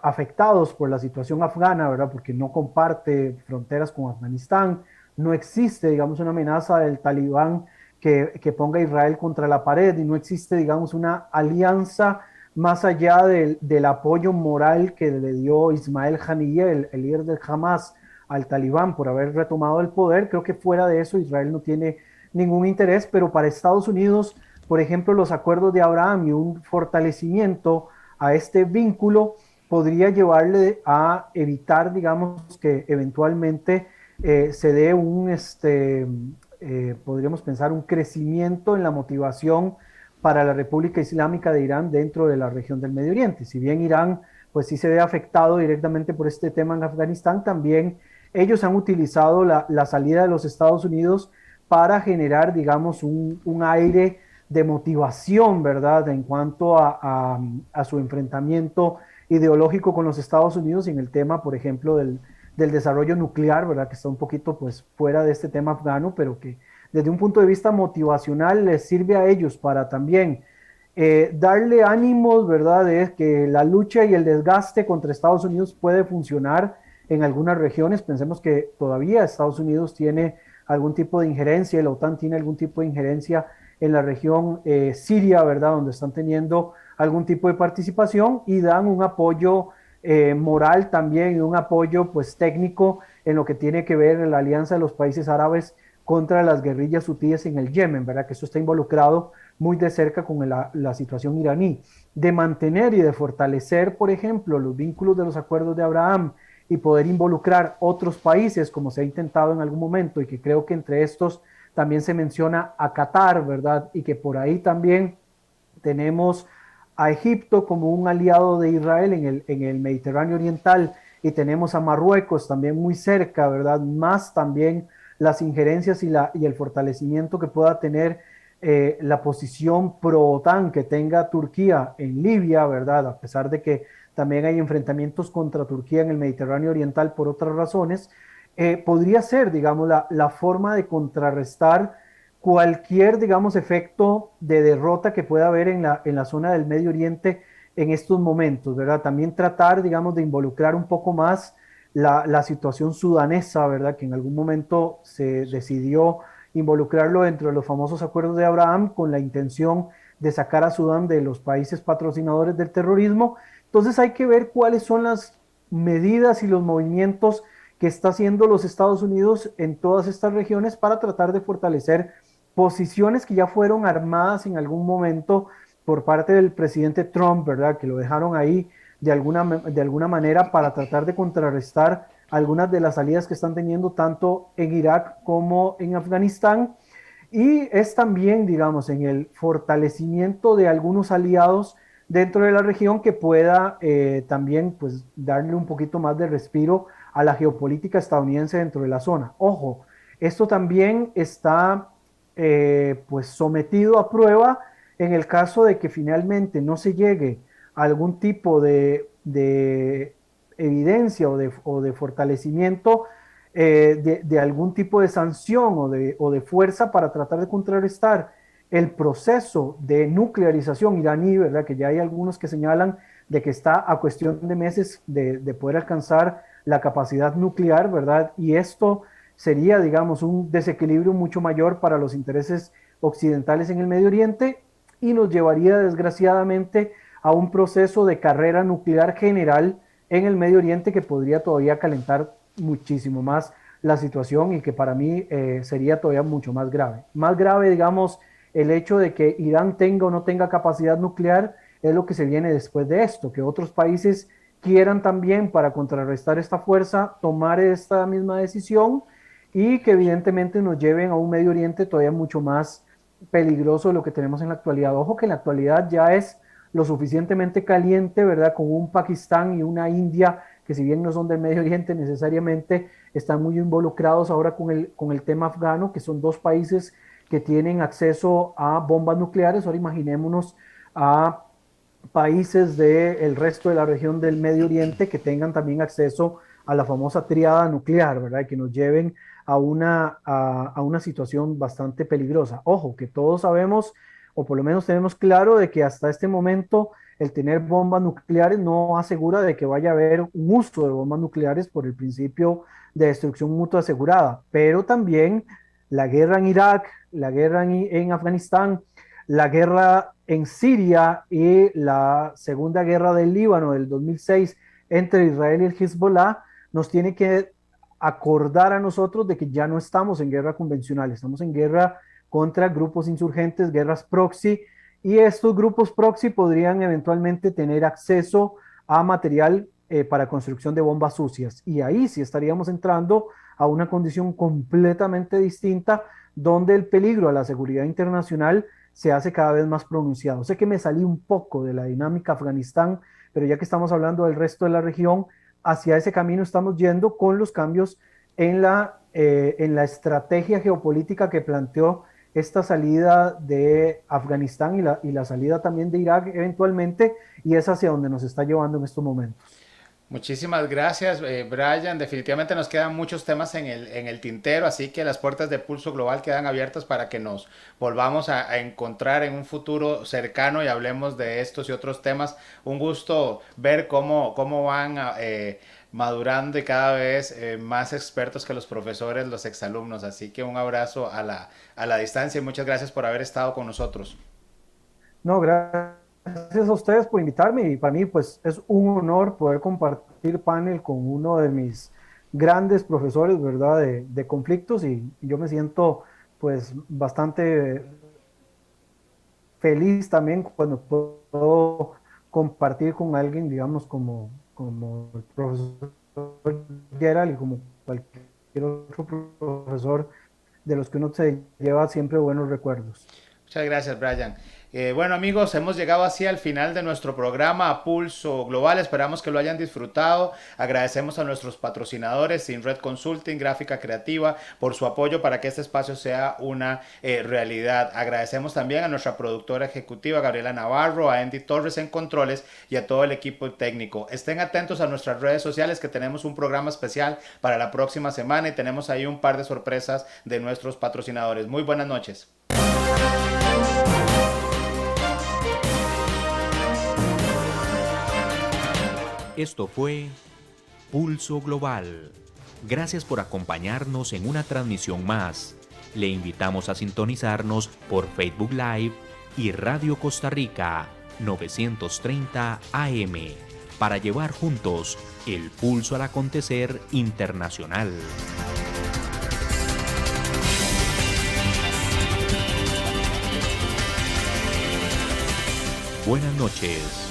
afectados por la situación afgana, ¿verdad? Porque no comparte fronteras con Afganistán, no existe, digamos, una amenaza del talibán que ponga a Israel contra la pared, y no existe, digamos, una alianza más allá del apoyo moral que le dio Ismael Haniyeh, el líder del Hamas, al talibán por haber retomado el poder. Creo que fuera de eso Israel no tiene ningún interés, pero para Estados Unidos, por ejemplo, los acuerdos de Abraham y un fortalecimiento a este vínculo podría llevarle a evitar, digamos, que eventualmente se dé podríamos pensar, un crecimiento en la motivación para la República Islámica de Irán dentro de la región del Medio Oriente. Si bien Irán, pues sí se ve afectado directamente por este tema en Afganistán, también ellos han utilizado la salida de los Estados Unidos para generar, digamos, un aire de motivación, ¿verdad?, en cuanto a su enfrentamiento ideológico con los Estados Unidos en el tema, por ejemplo, del desarrollo nuclear, ¿verdad?, que está un poquito pues fuera de este tema afgano, pero que desde un punto de vista motivacional les sirve a ellos para también darle ánimos, ¿verdad?, de que la lucha y el desgaste contra Estados Unidos puede funcionar en algunas regiones. Pensemos que todavía Estados Unidos tiene algún tipo de injerencia, y la OTAN tiene algún tipo de injerencia en la región Siria, ¿verdad?, donde están teniendo algún tipo de participación, y dan un apoyo moral también, y un apoyo pues técnico en lo que tiene que ver en la alianza de los países árabes contra las guerrillas hutíes en el Yemen, ¿verdad?, que eso está involucrado muy de cerca con la situación iraní. De mantener y de fortalecer, por ejemplo, los vínculos de los acuerdos de Abraham y poder involucrar otros países, como se ha intentado en algún momento, y que creo que entre estos también se menciona a Qatar, ¿verdad?, y que por ahí también tenemos a Egipto como un aliado de Israel en el Mediterráneo Oriental, y tenemos a Marruecos también muy cerca, ¿verdad?, más también las injerencias y el fortalecimiento que pueda tener la posición pro-OTAN que tenga Turquía en Libia, ¿verdad?, a pesar de que también hay enfrentamientos contra Turquía en el Mediterráneo Oriental por otras razones. Podría ser, digamos, la forma de contrarrestar cualquier, digamos, efecto de derrota que pueda haber en la zona del Medio Oriente en estos momentos, ¿verdad? También tratar, digamos, de involucrar un poco más la situación sudanesa, ¿verdad?, que en algún momento se decidió involucrarlo dentro de los famosos acuerdos de Abraham con la intención de sacar a Sudán de los países patrocinadores del terrorismo. Entonces hay que ver cuáles son las medidas y los movimientos que está haciendo los Estados Unidos en todas estas regiones para tratar de fortalecer posiciones que ya fueron armadas en algún momento por parte del presidente Trump, ¿verdad?, que lo dejaron ahí de alguna manera para tratar de contrarrestar algunas de las salidas que están teniendo tanto en Irak como en Afganistán. Y es también, digamos, en el fortalecimiento de algunos aliados dentro de la región que pueda también pues darle un poquito más de respiro a la geopolítica estadounidense dentro de la zona. Ojo, esto también está pues sometido a prueba en el caso de que finalmente no se llegue a algún tipo de evidencia o de fortalecimiento de algún tipo de sanción o de fuerza para tratar de contrarrestar el proceso de nuclearización iraní, ¿verdad?, que ya hay algunos que señalan de que está a cuestión de meses de poder alcanzar la capacidad nuclear, ¿verdad? Y esto sería, digamos, un desequilibrio mucho mayor para los intereses occidentales en el Medio Oriente y nos llevaría desgraciadamente a un proceso de carrera nuclear general en el Medio Oriente que podría todavía calentar muchísimo más la situación y que para mí sería todavía mucho más grave. Más grave, digamos, el hecho de que Irán tenga o no tenga capacidad nuclear es lo que se viene después de esto, que otros países quieran también, para contrarrestar esta fuerza, tomar esta misma decisión y que evidentemente nos lleven a un Medio Oriente todavía mucho más peligroso de lo que tenemos en la actualidad. Ojo que en la actualidad ya es lo suficientemente caliente, ¿verdad? Con un Pakistán y una India que si bien no son del Medio Oriente necesariamente, están muy involucrados ahora con el tema afgano, que son dos países que tienen acceso a bombas nucleares. Ahora imaginémonos a países del resto de la región del Medio Oriente que tengan también acceso a la famosa triada nuclear, ¿verdad? Que nos lleven a una situación bastante peligrosa. Ojo, que todos sabemos, o por lo menos tenemos claro, de que hasta este momento el tener bombas nucleares no asegura de que vaya a haber un uso de bombas nucleares por el principio de destrucción mutua asegurada, pero también la guerra en Irak, la guerra en Afganistán, la guerra en Siria y la segunda guerra del Líbano del 2006 entre Israel y el Hezbollah nos tiene que acordar a nosotros de que ya no estamos en guerra convencional, estamos en guerra contra grupos insurgentes, guerras proxy, y estos grupos proxy podrían eventualmente tener acceso a material para construcción de bombas sucias. Y ahí sí estaríamos entrando a una condición completamente distinta donde el peligro a la seguridad internacional se hace cada vez más pronunciado. Sé que me salí un poco de la dinámica Afganistán, pero ya que estamos hablando del resto de la región, hacia ese camino estamos yendo con los cambios en la estrategia geopolítica que planteó esta salida de Afganistán y la salida también de Irak eventualmente, y es hacia donde nos está llevando en estos momentos. Muchísimas gracias, Brian. Definitivamente nos quedan muchos temas en el tintero, así que las puertas de Pulso Global quedan abiertas para que nos volvamos a encontrar en un futuro cercano y hablemos de estos y otros temas. Un gusto ver cómo van madurando y cada vez más expertos que los profesores, los exalumnos. Así que un abrazo a la distancia y muchas gracias por haber estado con nosotros. No, gracias a ustedes por invitarme y para mí pues es un honor poder compartir panel con uno de mis grandes profesores, ¿verdad? De conflictos y yo me siento pues bastante feliz también cuando puedo compartir con alguien, digamos, como el profesor Gerald y como cualquier otro profesor de los que uno se lleva siempre buenos recuerdos. Muchas gracias, Brian. Bueno, amigos, hemos llegado así al final de nuestro programa a Pulso Global. Esperamos que lo hayan disfrutado. Agradecemos a nuestros patrocinadores, Sinred Consulting, Gráfica Creativa, por su apoyo para que este espacio sea una realidad. Agradecemos también a nuestra productora ejecutiva, Gabriela Navarro, a Andy Torres en Controles y a todo el equipo técnico. Estén atentos a nuestras redes sociales, que tenemos un programa especial para la próxima semana y tenemos ahí un par de sorpresas de nuestros patrocinadores. Muy buenas noches. Esto fue Pulso Global. Gracias por acompañarnos en una transmisión más. Le invitamos a sintonizarnos por Facebook Live y Radio Costa Rica 930 AM para llevar juntos el pulso al acontecer internacional. Buenas noches.